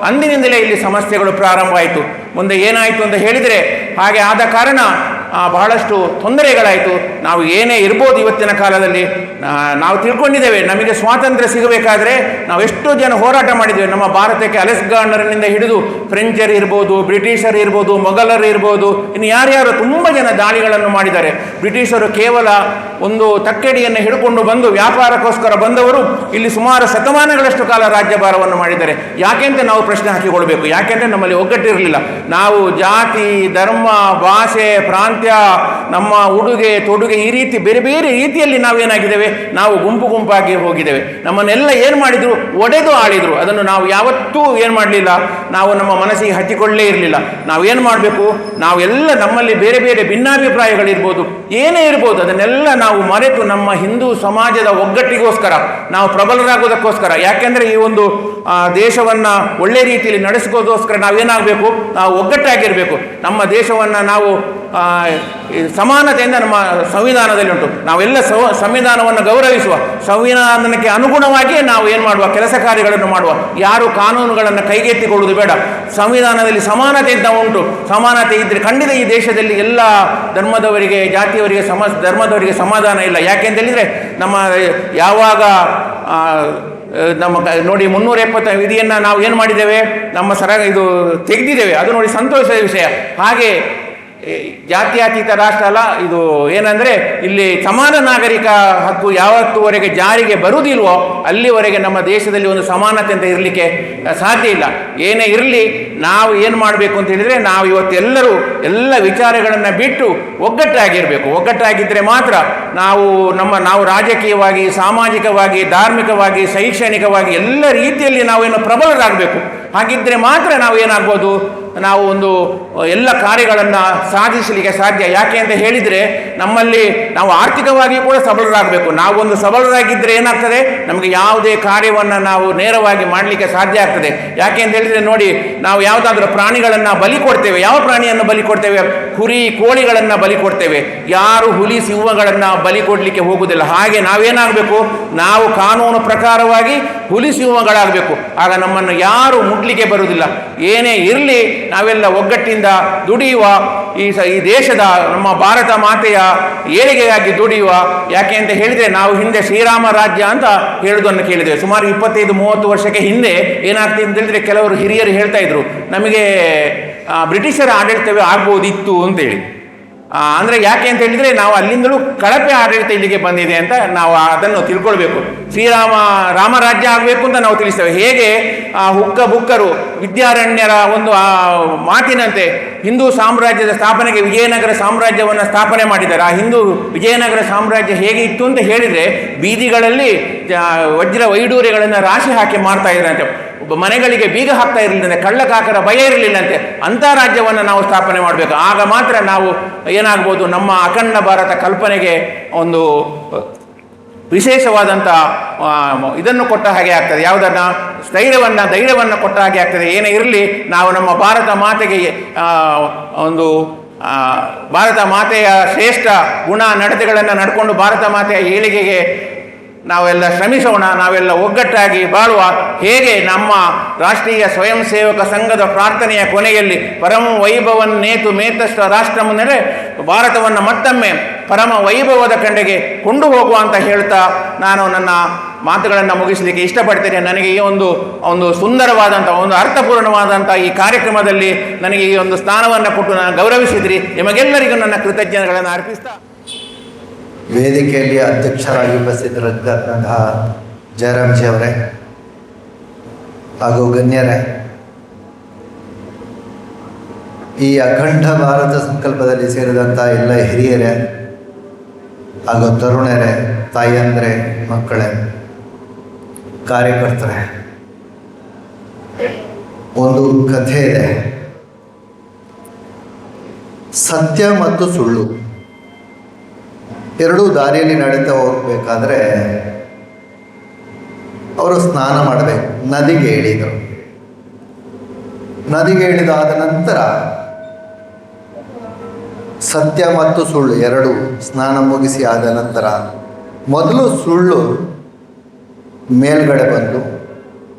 ಅಂದಿನಿಂದಲೇ ಇಲ್ಲಿ ಸಮಸ್ಯೆಗಳು ಪ್ರಾರಂಭ ಆಯಿತು. ಮುಂದೆ ಏನಾಯಿತು ಅಂತ ಹೇಳಿದರೆ, ಹಾಗೆ ಆದ ಕಾರಣ ಬಹಳಷ್ಟು ತೊಂದರೆಗಳಾಯಿತು. ನಾವು ಏನೇ ಇರ್ಬೋದು ಇವತ್ತಿನ ಕಾಲದಲ್ಲಿ ನಾವು ತಿಳ್ಕೊಂಡಿದ್ದೇವೆ, ನಮಗೆ ಸ್ವಾತಂತ್ರ್ಯ ಸಿಗಬೇಕಾದ್ರೆ ನಾವು ಎಷ್ಟೋ ಜನ ಹೋರಾಟ ಮಾಡಿದ್ದೇವೆ. ನಮ್ಮ ಭಾರತಕ್ಕೆ ಅಲೆಕ್ಸಾಂಡರ್ನಿಂದ ಹಿಡಿದು ಫ್ರೆಂಚರು ಇರ್ಬೋದು, ಬ್ರಿಟಿಷರು ಇರ್ಬೋದು, ಮೊಘಲರು ಇರ್ಬೋದು, ಇನ್ನು ಯಾರ್ಯಾರು ತುಂಬ ಜನ ದಾಳಿಗಳನ್ನು ಮಾಡಿದ್ದಾರೆ. ಬ್ರಿಟಿಷರು ಕೇವಲ ಒಂದು ತಕ್ಕಡಿಯನ್ನು ಹಿಡ್ಕೊಂಡು ಬಂದು ವ್ಯಾಪಾರಕ್ಕೋಸ್ಕರ ಬಂದವರು ಇಲ್ಲಿ ಸುಮಾರು ಶತಮಾನಗಳಷ್ಟು ಕಾಲ ರಾಜ್ಯಭಾರವನ್ನು ಮಾಡಿದ್ದಾರೆ. ಯಾಕೆಂತ ನಾವು ಪ್ರಶ್ನೆ ಹಾಕಿಕೊಳ್ಬೇಕು. ಯಾಕೆಂದರೆ ನಮ್ಮಲ್ಲಿ ಒಗ್ಗಟ್ಟಿರಲಿಲ್ಲ. ನಾವು ಜಾತಿ, ಧರ್ಮ, ಭಾಷೆ, ಪ್ರಾಂತ್ಯ, ನಮ್ಮ ಉಡುಗೆ ತೊಡುಗೆ ಈ ರೀತಿ ಬೇರೆ ಬೇರೆ ರೀತಿಯಲ್ಲಿ ನಾವೇನಾಗಿದ್ದೇವೆ, ನಾವು ಗುಂಪು ಗುಂಪಾಗಿ ಹೋಗಿದ್ದೇವೆ. ನಮ್ಮನ್ನೆಲ್ಲ ಏನು ಮಾಡಿದ್ರು, ಒಡೆದು ಆಳಿದ್ರು. ಅದನ್ನು ನಾವು ಯಾವತ್ತೂ ಏನು ಮಾಡಲಿಲ್ಲ, ನಾವು ನಮ್ಮ ಮನಸ್ಸಿಗೆ ಹಚ್ಚಿಕೊಳ್ಳೇ ಇರಲಿಲ್ಲ. ನಾವೇನು ಮಾಡಬೇಕು, ನಾವೆಲ್ಲ ನಮ್ಮಲ್ಲಿ ಬೇರೆ ಬೇರೆ ಭಿನ್ನಾಭಿಪ್ರಾಯಗಳಿರ್ಬೋದು, ಏನೇ ಇರ್ಬೋದು, ಅದನ್ನೆಲ್ಲ ನಾವು ಮರೆತು ನಮ್ಮ ಹಿಂದೂ ಸಮಾಜದ ಒಗ್ಗಟ್ಟಿಗೋಸ್ಕರ, ನಾವು ಪ್ರಬಲರಾಗೋದಕ್ಕೋಸ್ಕರ, ಯಾಕೆಂದರೆ ಈ ಒಂದು ದೇಶವನ್ನು ಒಳ್ಳೆ ರೀತಿಯಲ್ಲಿ ನಡೆಸ್ಕೋದಕ್ಕೋಸ್ಕರ ನಾವೇನಾಗಬೇಕು, ನಾವು ಒಗ್ಗಟ್ಟಾಗಿರಬೇಕು. ನಮ್ಮ ದೇಶವನ್ನು ನಾವು ಸಮಾನತೆಯಿಂದ ನಮ್ಮ ಸಂವಿಧಾನದಲ್ಲಿ ಉಂಟು. ನಾವೆಲ್ಲ ಸಂವಿಧಾನವನ್ನು ಗೌರವಿಸುವ, ಸಂವಿಧಾನಕ್ಕೆ ಅನುಗುಣವಾಗಿಯೇ ನಾವು ಏನು ಮಾಡುವ, ಕೆಲಸ ಕಾರ್ಯಗಳನ್ನು ಮಾಡುವ. ಯಾರು ಕಾನೂನುಗಳನ್ನು ಕೈಗೆತ್ತಿಕೊಳ್ಳುವುದು ಬೇಡ. ಸಂವಿಧಾನದಲ್ಲಿ ಸಮಾನತೆ ಅಂತ ಉಂಟು. ಸಮಾನತೆ ಇದ್ದರೆ ಖಂಡಿತ ಈ ದೇಶದಲ್ಲಿ ಎಲ್ಲ ಧರ್ಮದವರಿಗೆ, ಜಾತಿಯವರಿಗೆ, ಧರ್ಮದವರಿಗೆ ಸಮಾಧಾನ ಇಲ್ಲ. ಯಾಕೆಂತ ಹೇಳಿದರೆ, ನಮ್ಮ ಯಾವಾಗ ನಮ್ಮ ನೋಡಿ 370 ವಿಧಿಯನ್ನು ನಾವು ಏನು ಮಾಡಿದ್ದೇವೆ, ನಮ್ಮ ಇದು ತೆಗೆದಿದ್ದೇವೆ. ಅದು ನೋಡಿ ಸಂತೋಷದ ವಿಷಯ. ಹಾಗೆ ಜಾತ್ಯತೀತ ರಾಷ್ಟ್ರ ಅಲ್ಲ ಇದು, ಏನಂದರೆ ಇಲ್ಲಿ ಸಮಾನ ನಾಗರಿಕ ಹಕ್ಕು ಯಾವತ್ತುವರೆಗೆ ಜಾರಿಗೆ ಬರುವುದಿಲ್ವೋ ಅಲ್ಲಿವರೆಗೆ ನಮ್ಮ ದೇಶದಲ್ಲಿ ಒಂದು ಸಮಾನತೆ ಅಂತ ಇರಲಿಕ್ಕೆ ಸಾಧ್ಯ ಇಲ್ಲ. ಏನೇ ಇರಲಿ, ನಾವು ಏನು ಮಾಡಬೇಕು ಅಂತ ಹೇಳಿದರೆ, ನಾವು ಇವತ್ತೆಲ್ಲರೂ ಎಲ್ಲ ವಿಚಾರಗಳನ್ನು ಬಿಟ್ಟು ಒಗ್ಗಟ್ಟಾಗಿರಬೇಕು. ಒಗ್ಗಟ್ಟಾಗಿದ್ದರೆ ಮಾತ್ರ ನಾವು ರಾಜಕೀಯವಾಗಿ, ಸಾಮಾಜಿಕವಾಗಿ, ಧಾರ್ಮಿಕವಾಗಿ, ಶೈಕ್ಷಣಿಕವಾಗಿ ಎಲ್ಲ ರೀತಿಯಲ್ಲಿ ನಾವೇನು ಪ್ರಬಲರಾಗಬೇಕು. ಹಾಗಿದ್ದರೆ ಮಾತ್ರ ನಾವು ಏನಾಗ್ಬೋದು, ನಾವು ಒಂದು ಎಲ್ಲ ಕಾರ್ಯಗಳನ್ನು ಸಾಧಿಸಲಿಕ್ಕೆ ಸಾಧ್ಯ. ಯಾಕೆ ಅಂತ ಹೇಳಿದರೆ, ನಾವು ಆರ್ಥಿಕವಾಗಿ ಕೂಡ ಸಬಲರಾಗಬೇಕು. ನಾವೊಂದು ಸಬಲರಾಗಿದ್ದರೆ ಏನಾಗ್ತದೆ, ನಮಗೆ ಯಾವುದೇ ಕಾರ್ಯವನ್ನು ನಾವು ನೇರವಾಗಿ ಮಾಡಲಿಕ್ಕೆ ಸಾಧ್ಯ ಆಗ್ತದೆ. ಯಾಕೆ ಅಂತ ಹೇಳಿದರೆ, ನೋಡಿ, ನಾವು ಯಾವುದಾದ್ರೂ ಪ್ರಾಣಿಗಳನ್ನು ಬಲಿ ಕೊಡ್ತೇವೆ. ಯಾವ ಪ್ರಾಣಿಯನ್ನು ಬಲಿ ಕೊಡ್ತೇವೆ? ಕುರಿ, ಕೋಳಿಗಳನ್ನು ಬಲಿ ಕೊಡ್ತೇವೆ. ಯಾರು ಹುಲಿ, ಸಿಂಹಗಳನ್ನು ಬಲಿ ಕೊಡಲಿಕ್ಕೆ ಹೋಗುವುದಿಲ್ಲ. ಹಾಗೆ ನಾವೇನಾಗಬೇಕು, ನಾವು ಕಾನೂನು ಪ್ರಕಾರವಾಗಿ ಹುಲಿ ಸಿಂಹಗಳಾಗಬೇಕು. ಆಗ ನಮ್ಮನ್ನು ಯಾರು ಮುಟ್ಲಿಕ್ಕೆ ಬರುವುದಿಲ್ಲ. ಏನೇ ಇರಲಿ, ನಾವೆಲ್ಲ ಒಗ್ಗಟ್ಟಿಂದ ದುಡಿಯುವ, ಈ ದೇಶದ ನಮ್ಮ ಭಾರತ ಮಾತೆಯ ಏಳಿಗೆಗಾಗಿ ದುಡಿಯುವ. ಯಾಕೆ ಅಂತ ಹೇಳಿದರೆ, ನಾವು ಹಿಂದೆ ಶ್ರೀರಾಮ ರಾಜ್ಯ ಅಂತ ಹೇಳುವುದನ್ನು ಕೇಳಿದ್ದೇವೆ. ಸುಮಾರು 25-30 ವರ್ಷಕ್ಕೆ ಹಿಂದೆ ಏನಾಗ್ತದೆ ಅಂತ ಹೇಳಿದರೆ, ಕೆಲವರು ಹಿರಿಯರು ಹೇಳ್ತಾ ಇದ್ರು, ನಮಗೆ ಬ್ರಿಟಿಷರ ಆಡಳಿತವೇ ಆಗ್ಬೋದಿತ್ತು ಅಂತೇಳಿ. ಅಂದರೆ ಯಾಕೆ ಅಂತ ಹೇಳಿದರೆ, ನಾವು ಅಲ್ಲಿಂದಲೂ ಕಳಪೆ ಆಡಳಿತ ಇಲ್ಲಿಗೆ ಬಂದಿದೆ ಅಂತ ನಾವು ಅದನ್ನು ತಿಳ್ಕೊಳ್ಬೇಕು. ರಾಮರಾಜ್ಯ ಆಗಬೇಕು ಅಂತ ನಾವು ತಿಳಿಸ್ತೇವೆ. ಹೇಗೆ ಬುಕ್ಕರು ವಿದ್ಯಾರಣ್ಯರ ಒಂದು ಮಾತಿನಂತೆ ಹಿಂದೂ ಸಾಮ್ರಾಜ್ಯದ ಸ್ಥಾಪನೆಗೆ ವಿಜಯನಗರ ಸಾಮ್ರಾಜ್ಯವನ್ನು ಸ್ಥಾಪನೆ ಮಾಡಿದ್ದಾರೆ. ಆ ಹಿಂದೂ ವಿಜಯನಗರ ಸಾಮ್ರಾಜ್ಯ ಹೇಗೆ ಇತ್ತು ಅಂತ ಹೇಳಿದರೆ, ಬೀದಿಗಳಲ್ಲಿ ವಜ್ರ ವೈಡೂರ್ಯಗಳನ್ನು ರಾಶಿ ಹಾಕಿ ಮಾಡ್ತಾ ಇದ್ರಂತೆ. ಮನೆಗಳಿಗೆ ಬೀಗ ಹಾಕ್ತಾ ಇರಲಿಲ್ಲಂತೆ, ಕಳ್ಳಕಾಕರ ಭಯ ಇರಲಿಲ್ಲಂತೆ. ಅಂಥ ರಾಜ್ಯವನ್ನು ನಾವು ಸ್ಥಾಪನೆ ಮಾಡಬೇಕು. ಆಗ ಮಾತ್ರ ನಾವು ಏನಾಗ್ಬೋದು, ನಮ್ಮ ಅಖಂಡ ಭಾರತ ಕಲ್ಪನೆಗೆ ಒಂದು ವಿಶೇಷವಾದಂಥ ಇದನ್ನು ಕೊಟ್ಟ ಹಾಗೆ ಆಗ್ತದೆ. ಯಾವುದನ್ನು ಧೈರ್ಯವನ್ನು ಕೊಟ್ಟ ಹಾಗೆ ಆಗ್ತದೆ. ಏನೇ ಇರಲಿ, ನಾವು ನಮ್ಮ ಭಾರತ ಮಾತೆಗೆ ಒಂದು ಭಾರತ ಮಾತೆಯ ಶ್ರೇಷ್ಠ ಗುಣ ನಡತೆಗಳನ್ನು ನಡ್ಕೊಂಡು ಭಾರತ ಮಾತೆಯ ಏಳಿಗೆಗೆ ನಾವೆಲ್ಲ ಶ್ರಮಿಸೋಣ, ನಾವೆಲ್ಲ ಒಗ್ಗಟ್ಟಾಗಿ ಬಾಳುವ. ಹೇಗೆ ನಮ್ಮ ರಾಷ್ಟ್ರೀಯ ಸ್ವಯಂ ಸೇವಕ ಸಂಘದ ಪ್ರಾರ್ಥನೆಯ ಕೊನೆಯಲ್ಲಿ ಪರಮ ವೈಭವನ್ನೇತು ಮೇತಷ್ಟ ರಾಷ್ಟ್ರ ಮುನ್ನಡೆ ಭಾರತವನ್ನು ಮತ್ತೊಮ್ಮೆ ಪರಮ ವೈಭವದ ಕಡೆಗೆ ಕೊಂಡು ಹೋಗುವ ಅಂತ ಹೇಳ್ತಾ ನಾನು ನನ್ನ ಮಾತುಗಳನ್ನು ಮುಗಿಸಲಿಕ್ಕೆ ಇಷ್ಟಪಡ್ತೇನೆ. ನನಗೆ ಈ ಒಂದು ಸುಂದರವಾದಂಥ ಒಂದು ಅರ್ಥಪೂರ್ಣವಾದಂಥ ಈ ಕಾರ್ಯಕ್ರಮದಲ್ಲಿ ನನಗೆ ಈ ಒಂದು ಸ್ಥಾನವನ್ನು ಕೊಟ್ಟು ನಾನು ಗೌರವಿಸಿದ್ರಿ. ನಿಮಗೆಲ್ಲರಿಗೂ ನನ್ನ ಕೃತಜ್ಞತೆಗಳನ್ನು ಅರ್ಪಿಸ್ತಾ ವೇದಿಕೆಯಲ್ಲಿ ಅಧ್ಯಕ್ಷರಾಗಿ ಉಪಸ್ಥಿತರಿದ್ದಂತಹ ಜಯರಾಮ್ಜಿ ಅವರೇ ಹಾಗೂ ಗಣ್ಯರೇ, ಈ ಅಖಂಡ ಭಾರತ ಸಂಕಲ್ಪದಲ್ಲಿ ಸೇರಿದಂಥ ಎಲ್ಲ ಹಿರಿಯರೇ ಹಾಗೂ ತರುಣರೇ, ತಾಯಂದ್ರೆ, ಮಕ್ಕಳೇ, ಕಾರ್ಯಕರ್ತರೇ, ಒಂದು ಕಥೆ ಇದೆ. ಸತ್ಯ ಮತ್ತು ಸುಳ್ಳು ಎರಡೂ ದಾರಿಯಲ್ಲಿ ನಡೀತಾ ಹೋಗಬೇಕಾದ್ರೆ ಅವರು ಸ್ನಾನ ಮಾಡಬೇಕು. ನದಿಗೆ ಇಳಿದರು. ನದಿಗೆ ಇಳಿದಾದ ನಂತರ ಸತ್ಯ ಮತ್ತು ಸುಳ್ಳು ಎರಡು ಸ್ನಾನ ಮುಗಿಸಿ ಆದ ನಂತರ ಮೊದಲು ಸುಳ್ಳು ಮೇಲ್ಗಡೆ ಬಂದು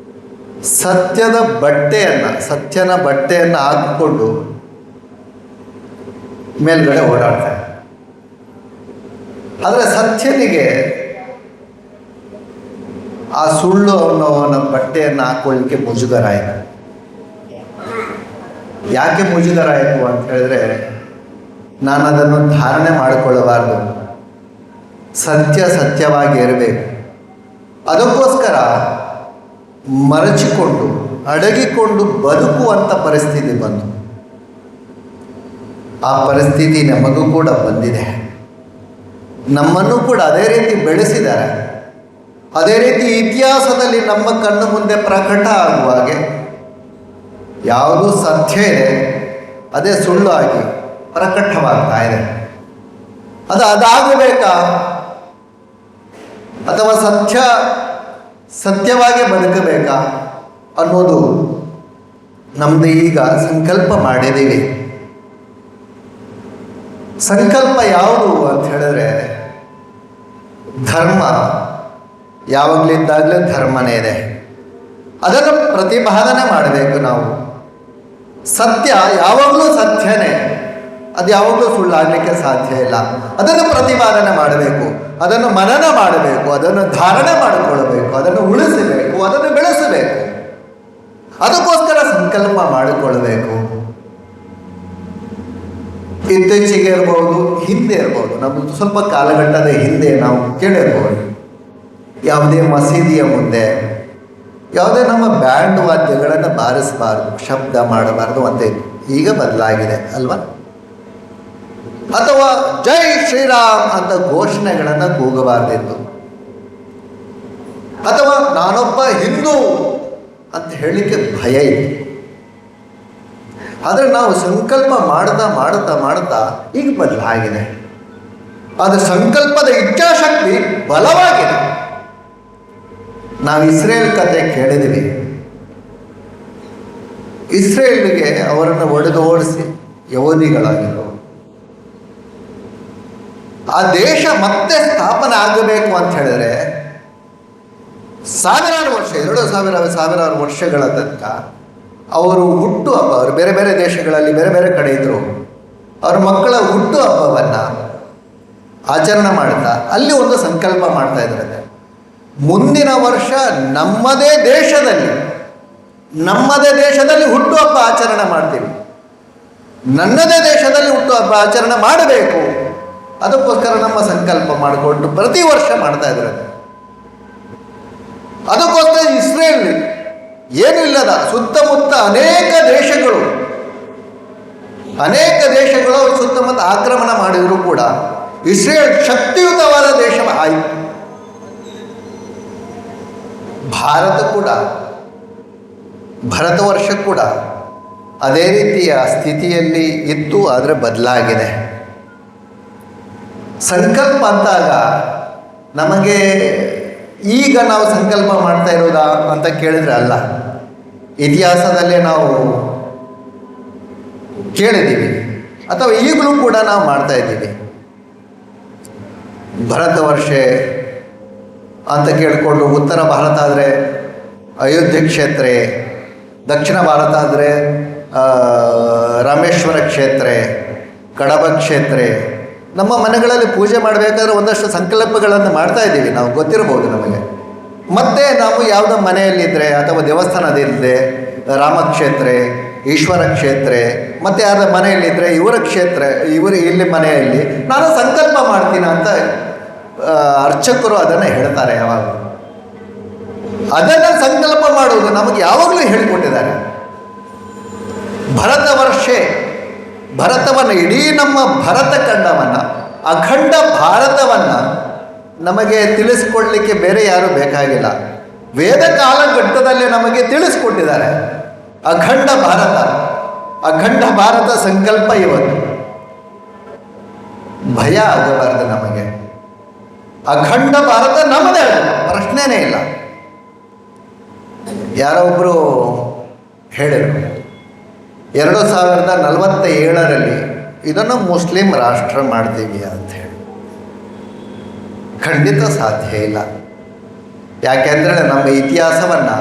ಸತ್ಯನ ಬಟ್ಟೆಯನ್ನು ಹಾಕಿಕೊಂಡು ಮೇಲ್ಗಡೆ ಓಡಾಡ್ತಾರೆ. ಆದರೆ ಸತ್ಯನಿಗೆ ಆ ಸುಳ್ಳು ಅವನ ಬಟ್ಟೆಯನ್ನು ಹಾಕೊಳ್ಳಿಕ್ಕೆ ಮುಜುಗರ ಆಯಿತು. ಯಾಕೆ ಮುಜುಗರ ಆಯಿತು ಅಂತ ಹೇಳಿದ್ರೆ, ನಾನು ಅದನ್ನು ಧಾರಣೆ ಮಾಡಿಕೊಳ್ಳಬಾರ್ದು, ಸತ್ಯವಾಗಿ ಇರಬೇಕು, ಅದಕ್ಕೋಸ್ಕರ ಮರಚಿಕೊಂಡು ಅಡಗಿಕೊಂಡು ಬದುಕುವಂಥ ಪರಿಸ್ಥಿತಿ ಬಂತು. ಆ ಪರಿಸ್ಥಿತಿ ನಮಗೂ ಕೂಡ ಬಂದಿದೆ. ನಮ್ಮನ್ನು ಕೂಡ ಅದೇ ರೀತಿ ಬೆಳೆಸಿದ್ದಾರೆ. ಅದೇ ರೀತಿ ಇತಿಹಾಸದಲ್ಲಿ ನಮ್ಮ ಕಣ್ಣು ಮುಂದೆ ಪ್ರಕಟ ಆಗುವ ಹಾಗೆ ಯಾವುದು ಸತ್ಯ ಇದೆ ಅದೇ ಸುಳ್ಳು ಆಗಿ ಪ್ರಕಟವಾಗ್ತಾ ಇದೆ. ಅದಾಗಬೇಕಾ ಅಥವಾ ಸತ್ಯವಾಗಿ ಬದುಕಬೇಕಾ ಅನ್ನೋದು ನಮ್ಮದು ಈಗ ಸಂಕಲ್ಪ ಮಾಡಿದ್ದೀವಿ. ಸಂಕಲ್ಪ ಯಾವುದು ಅಂತ ಹೇಳಿದ್ರೆ, ಧರ್ಮ ಯಾವಾಗಲಿದ್ದಾಗಲೇ ಧರ್ಮನೇ ಇದೆ, ಅದನ್ನು ಪ್ರತಿಪಾದನೆ ಮಾಡಬೇಕು ನಾವು. ಸತ್ಯ ಯಾವಾಗಲೂ ಸತ್ಯನೇ, ಅದು ಯಾವಾಗಲೂ ಸುಳ್ಳಾಗಲಿಕ್ಕೆ ಸಾಧ್ಯ ಇಲ್ಲ. ಅದನ್ನು ಪ್ರತಿಪಾದನೆ ಮಾಡಬೇಕು, ಅದನ್ನು ಮನನ ಮಾಡಬೇಕು, ಅದನ್ನು ಧಾರಣೆ ಮಾಡಿಕೊಳ್ಳಬೇಕು, ಅದನ್ನು ಉಳಿಸಬೇಕು, ಅದನ್ನು ಬೆಳೆಸಬೇಕು. ಅದಕ್ಕೋಸ್ಕರ ಸಂಕಲ್ಪ ಮಾಡಿಕೊಳ್ಳಬೇಕು. ಇತ್ತೀಚೆಗೆ ಇರ್ಬೋದು, ಹಿಂದೆ ಇರ್ಬೋದು, ನಮ್ಮದು ಸ್ವಲ್ಪ ಕಾಲಘಟ್ಟದ ಹಿಂದೆ ನಾವು ಕೇಳಿರ್ಬೋದು, ಯಾವುದೇ ಮಸೀದಿಯ ಮುಂದೆ ಯಾವುದೇ ನಮ್ಮ ಬ್ಯಾಂಡ್ ವಾದ್ಯಗಳನ್ನು ಬಾರಿಸಬಾರ್ದು, ಶಬ್ದ ಮಾಡಬಾರ್ದು ಅಂತ ಇತ್ತು. ಈಗ ಬದಲಾಗಿದೆ ಅಲ್ವಾ? ಅಥವಾ ಜೈ ಶ್ರೀರಾಮ್ ಅಂತ ಘೋಷಣೆಗಳನ್ನು ಕೂಗಬಾರ್ದಿತ್ತು. ಅಥವಾ ನಾನೊಬ್ಬ ಹಿಂದೂ ಅಂತ ಹೇಳಲಿಕ್ಕೆ ಭಯ ಇದೆ. ಆದರೆ ನಾವು ಸಂಕಲ್ಪ ಮಾಡ್ತಾ ಈಗ ಬದಲಾಗಿದೆ. ಆದರೆ ಸಂಕಲ್ಪದ ಇಚ್ಛಾಶಕ್ತಿ ಬಲವಾಗಿದೆ. ನಾವು ಇಸ್ರೇಲ್ ಕತೆ ಕೇಳಿದ್ದೀವಿ. ಇಸ್ರೇಲ್ಗೆ ಅವರನ್ನು ಒಡೆದು ಓಡಿಸಿ ಯಹೂದಿಗಳಾಗಿದ್ದರು. ಆ ದೇಶ ಮತ್ತೆ ಸ್ಥಾಪನೆ ಆಗಬೇಕು ಅಂತ ಹೇಳಿದ್ರೆ ಸಾವಿರಾರು ವರ್ಷ, 2000 ವರ್ಷಗಳ ತನಕ ಅವರು ಹುಟ್ಟು ಹಬ್ಬ, ಅವರು ಬೇರೆ ಬೇರೆ ದೇಶಗಳಲ್ಲಿ ಬೇರೆ ಬೇರೆ ಕಡೆ ಇದ್ದರು, ಅವ್ರ ಮಕ್ಕಳ ಹುಟ್ಟು ಹಬ್ಬವನ್ನು ಆಚರಣೆ ಮಾಡ್ತಾ ಅಲ್ಲಿ ಒಂದು ಸಂಕಲ್ಪ ಮಾಡ್ತಾ ಇದ್ದಾರೆ. ಮುಂದಿನ ವರ್ಷ ನಮ್ಮದೇ ದೇಶದಲ್ಲಿ ಹುಟ್ಟು ಹಬ್ಬ ಆಚರಣೆ ಮಾಡ್ತೀವಿ, ನನ್ನದೇ ದೇಶದಲ್ಲಿ ಹುಟ್ಟು ಹಬ್ಬ ಆಚರಣೆ ಮಾಡಬೇಕು. ಅದಕ್ಕೋಸ್ಕರ ನಮ್ಮ ಸಂಕಲ್ಪ ಮಾಡಿಕೊಂಡು ಪ್ರತಿ ವರ್ಷ ಮಾಡ್ತಾ ಇದ್ದಾರೆ. ಅದಕ್ಕೋಸ್ಕರ ಇಸ್ರೇಲ್ ಏನೂ ಇಲ್ಲದ ಸುತ್ತಮುತ್ತ ಅನೇಕ ದೇಶಗಳು ಸುತ್ತಮುತ್ತ ಆಕ್ರಮಣ ಮಾಡಿದರೂ ಕೂಡ ಇಸ್ರೇಲ್ ಶಕ್ತಿಯುತವಾದ ದೇಶ ಆಯಿತು. ಭಾರತ ವರ್ಷ ಕೂಡ ಅದೇ ರೀತಿಯ ಸ್ಥಿತಿಯಲ್ಲಿ ಇತ್ತು, ಆದರೆ ಬದಲಾಗಿದೆ. ಸಂಕಲ್ಪ ಅಂದಾಗ ನಮಗೆ ಈಗ ನಾವು ಸಂಕಲ್ಪ ಮಾಡ್ತಾ ಇರೋದಾ ಅಂತ ಕೇಳಿದರೆ ಅಲ್ಲ, ಇತಿಹಾಸದಲ್ಲೇ ನಾವು ಕೇಳಿದ್ದೀವಿ ಅಥವಾ ಈಗಲೂ ಕೂಡ ನಾವು ಮಾಡ್ತಾ ಇದ್ದೀವಿ. ಭರತ ವರ್ಷೆ ಅಂತ ಕೇಳಿಕೊಂಡು ಉತ್ತರ ಭಾರತ ಆದರೆ ಅಯೋಧ್ಯೆ ಕ್ಷೇತ್ರ, ದಕ್ಷಿಣ ಭಾರತ ಆದರೆ ರಾಮೇಶ್ವರ ಕ್ಷೇತ್ರ, ಕಡಬ ಕ್ಷೇತ್ರ. ನಮ್ಮ ಮನೆಗಳಲ್ಲಿ ಪೂಜೆ ಮಾಡಬೇಕಾದ್ರೆ ಒಂದಷ್ಟು ಸಂಕಲ್ಪಗಳನ್ನು ಮಾಡ್ತಾ ಇದ್ದೀವಿ, ನಾವು ಗೊತ್ತಿರ್ಬೋದು ನಮಗೆ. ಮತ್ತು ನಾವು ಯಾವುದೋ ಮನೆಯಲ್ಲಿದ್ದರೆ ಅಥವಾ ದೇವಸ್ಥಾನದಲ್ಲಿದ್ದರೆ ರಾಮಕ್ಷೇತ್ರ, ಈಶ್ವರ ಕ್ಷೇತ್ರ, ಮತ್ತು ಯಾರ ಮನೆಯಲ್ಲಿದ್ದರೆ ಇವರ ಕ್ಷೇತ್ರ, ಇವರು ಇಲ್ಲಿ ಮನೆಯಲ್ಲಿ ನಾನು ಸಂಕಲ್ಪ ಮಾಡ್ತೀನಿ ಅಂತ ಅರ್ಚಕರು ಅದನ್ನು ಹೇಳ್ತಾರೆ. ಯಾವಾಗ ಅದನ್ನು ಸಂಕಲ್ಪ ಮಾಡುವುದು ನಮಗೆ ಯಾವಾಗಲೂ ಹೇಳಿಕೊಟ್ಟಿದ್ದಾರೆ. ಭರತ ವರ್ಷೆ, ಭರತವನ್ನು, ಇಡೀ ನಮ್ಮ ಭರತ ಖಂಡವನ್ನು, ಅಖಂಡ ಭಾರತವನ್ನು ನಮಗೆ ತಿಳಿಸಿಕೊಡ್ಲಿಕ್ಕೆ ಬೇರೆ ಯಾರೂ ಬೇಕಾಗಿಲ್ಲ. ವೇದ ಕಾಲಘಟ್ಟದಲ್ಲಿ ನಮಗೆ ತಿಳಿಸ್ಕೊಟ್ಟಿದ್ದಾರೆ. ಅಖಂಡ ಭಾರತ, ಅಖಂಡ ಭಾರತ ಸಂಕಲ್ಪ ಇವತ್ತು ಭಯ ಆಗಬಾರದು ನಮಗೆ. ಅಖಂಡ ಭಾರತ ನಮ್ಮದೇ, ಪ್ರಶ್ನೆನೇ ಇಲ್ಲ. ಯಾರೊಬ್ಬರು ಹೇಳಿದರು 2047ರಲ್ಲಿ ಇದನ್ನು ಮುಸ್ಲಿಂ ರಾಷ್ಟ್ರ ಮಾಡ್ತೀವಿ ಅಂತ ಹೇಳಿ. ಖಂಡಿತ ಸಾಧ್ಯ ಇಲ್ಲ. ಯಾಕೆಂದರೆ ನಮ್ಮ ಇತಿಹಾಸವನ್ನು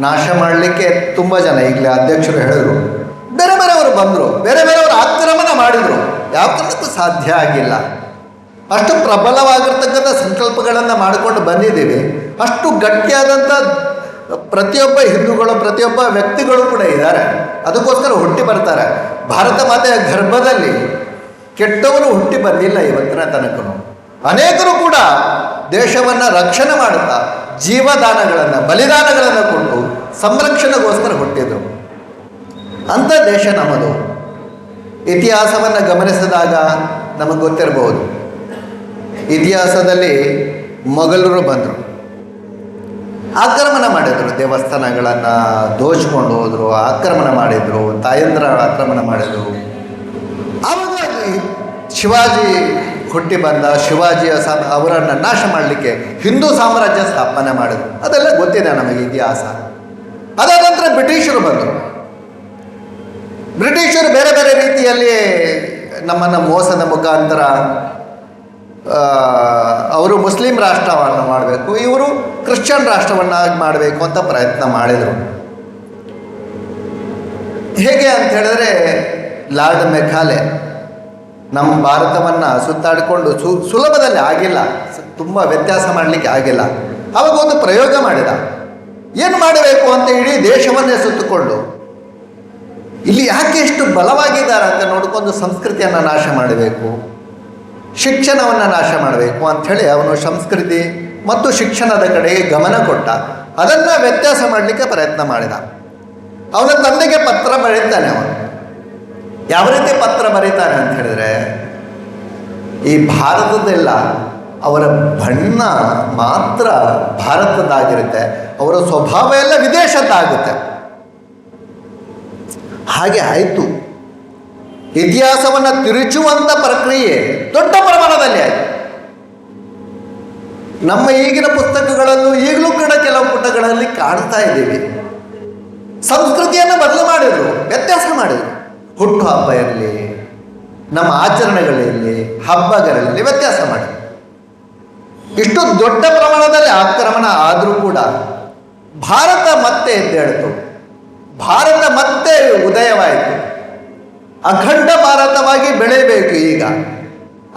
ನಾಶ ಮಾಡಲಿಕ್ಕೆ ತುಂಬ ಜನ, ಈಗಲೇ ಅಧ್ಯಕ್ಷರು ಹೇಳಿದ್ರು, ಬೇರೆ ಬೇರೆಯವರು ಬಂದರು, ಬೇರೆ ಬೇರೆಯವರು ಆಕ್ರಮಣ ಮಾಡಿದರು. ಯಾವ ಕಾರಣಕ್ಕೂ ಸಾಧ್ಯ ಆಗಿಲ್ಲ. ಅಷ್ಟು ಪ್ರಬಲವಾಗಿರ್ತಕ್ಕಂಥ ಸಂಕಲ್ಪಗಳನ್ನು ಮಾಡಿಕೊಂಡು ಬಂದಿದ್ದೀವಿ. ಅಷ್ಟು ಗಟ್ಟಿಯಾದಂಥ ಪ್ರತಿಯೊಬ್ಬ ಹಿಂದೂಗಳು, ಪ್ರತಿಯೊಬ್ಬ ವ್ಯಕ್ತಿಗಳು ಕೂಡ ಇದ್ದಾರೆ. ಅದಕ್ಕೋಸ್ಕರ ಹುಟ್ಟಿ ಬರ್ತಾರೆ. ಭಾರತ ಮಾತೆಯ ಗರ್ಭದಲ್ಲಿ ಕೆಟ್ಟವರು ಹುಟ್ಟಿ ಬಂದಿಲ್ಲ ಇವತ್ತಿನ ತನಕನು. ಅನೇಕರು ಕೂಡ ದೇಶವನ್ನು ರಕ್ಷಣೆ ಮಾಡುತ್ತಾ ಜೀವದಾನಗಳನ್ನು, ಬಲಿದಾನಗಳನ್ನು ಕೊಟ್ಟು ಸಂರಕ್ಷಣೆಗೋಸ್ಕರ ಹುಟ್ಟಿದರು. ಅಂಥ ದೇಶ ನಮ್ಮದು. ಇತಿಹಾಸವನ್ನು ಗಮನಿಸಿದಾಗ ನಮಗೆ ಗೊತ್ತಿರಬಹುದು, ಇತಿಹಾಸದಲ್ಲಿ ಮೊಘಲರು ಬಂದರು, ಆಕ್ರಮಣ ಮಾಡಿದರು, ದೇವಸ್ಥಾನಗಳನ್ನು ದೋಚ್ಕೊಂಡು ಹೋದರು, ಆಕ್ರಮಣ ಮಾಡಿದರು, ತಾಯಂದ್ರ ಆಕ್ರಮಣ ಮಾಡಿದರು. ಆವಾಗ ಶಿವಾಜಿ ಹುಟ್ಟಿ ಬಂದ. ಶಿವಾಜಿಯ ಅವರನ್ನು ನಾಶ ಮಾಡಲಿಕ್ಕೆ ಹಿಂದೂ ಸಾಮ್ರಾಜ್ಯ ಸ್ಥಾಪನೆ ಮಾಡಿದರು. ಅದೆಲ್ಲ ಗೊತ್ತಿದೆ ನಮಗೆ ಇತಿಹಾಸ. ಅದಾದ ನಂತರ ಬ್ರಿಟಿಷರು ಬಂದರು. ಬ್ರಿಟಿಷರು ಬೇರೆ ಬೇರೆ ರೀತಿಯಲ್ಲಿ ನಮ್ಮನ್ನು ಮೋಸದ ಮುಖಾಂತರ ಅವರು ಮುಸ್ಲಿಂ ರಾಷ್ಟ್ರವನ್ನು ಮಾಡಬೇಕು, ಇವರು ಕ್ರಿಶ್ಚಿಯನ್ ರಾಷ್ಟ್ರವನ್ನಾಗಿ ಮಾಡಬೇಕು ಅಂತ ಪ್ರಯತ್ನ ಮಾಡಿದರು. ಹೇಗೆ ಅಂತ ಹೇಳಿದ್ರೆ, ಲಾರ್ಡ್ ಮೆಕಾಲೆ ನಮ್ಮ ಭಾರತವನ್ನು ಸುತ್ತಾಡಿಕೊಂಡು ಸುಲಭದಲ್ಲಿ ಆಗಿಲ್ಲ, ತುಂಬ ವ್ಯತ್ಯಾಸ ಮಾಡಲಿಕ್ಕೆ ಆಗಿಲ್ಲ. ಆವಾಗ ಒಂದು ಪ್ರಯೋಗ ಮಾಡಿದ. ಏನು ಮಾಡಬೇಕು ಅಂತ ಇಡೀ ದೇಶವನ್ನೇ ಸುತ್ತುಕೊಂಡು ಇಲ್ಲಿ ಯಾಕೆ ಎಷ್ಟು ಬಲವಾಗಿದ್ದಾರೆ ಅಂತ ನೋಡಿಕೊಂಡು ಸಂಸ್ಕೃತಿಯನ್ನು ನಾಶ ಮಾಡಬೇಕು, ಶಿಕ್ಷಣವನ್ನು ನಾಶ ಮಾಡಬೇಕು ಅಂಥೇಳಿ ಅವನು ಸಂಸ್ಕೃತಿ ಮತ್ತು ಶಿಕ್ಷಣದ ಕಡೆಗೆ ಗಮನ ಕೊಟ್ಟ. ಅದನ್ನು ವ್ಯತ್ಯಾಸ ಮಾಡಲಿಕ್ಕೆ ಪ್ರಯತ್ನ ಮಾಡಿದ. ಅವನ ತಂದೆಗೆ ಪತ್ರ ಬರೀತಾನೆ. ಅವನು ಯಾವ ರೀತಿ ಪತ್ರ ಬರೀತಾನೆ ಅಂತ ಹೇಳಿದ್ರೆ, ಈ ಭಾರತದೆಲ್ಲ ಅವರ ಬಣ್ಣ ಮಾತ್ರ ಭಾರತದಾಗಿರುತ್ತೆ, ಅವರ ಸ್ವಭಾವ ಎಲ್ಲ ವಿದೇಶದ್ದಾಗುತ್ತೆ. ಹಾಗೆ ಆಯಿತು. ಇತಿಹಾಸವನ್ನು ತಿರುಚುವಂಥ ಪ್ರಕ್ರಿಯೆ ದೊಡ್ಡ ಪ್ರಮಾಣದಲ್ಲಿ ಆಯಿತು. ನಮ್ಮ ಈಗಿನ ಪುಸ್ತಕಗಳಲ್ಲೂ ಈಗಲೂ ಕೂಡ ಕೆಲವು ಪುಟಗಳಲ್ಲಿ ಕಾಣ್ತಾ ಇದ್ದೀವಿ. ಸಂಸ್ಕೃತಿಯನ್ನು ಬದಲು ಮಾಡಿದರು, ವ್ಯತ್ಯಾಸ ಮಾಡಿದರು. ಹುಟ್ಟು ಹಬ್ಬ ಇರಲಿ, ನಮ್ಮ ಆಚರಣೆಗಳಿರಲಿ, ಹಬ್ಬಗಳಿರಲಿ ವ್ಯತ್ಯಾಸ ಮಾಡಿದರು. ಇಷ್ಟು ದೊಡ್ಡ ಪ್ರಮಾಣದಲ್ಲಿ ಆಕ್ರಮಣ ಆದರೂ ಕೂಡ ಭಾರತ ಮತ್ತೆ ಎದ್ದೇಳಿತು. ಭಾರತ ಮತ್ತೆ ಉದಯವಾಯಿತು. ಅಖಂಡ ಭಾರತವಾಗಿ ಬೆಳೆಯಬೇಕು. ಈಗ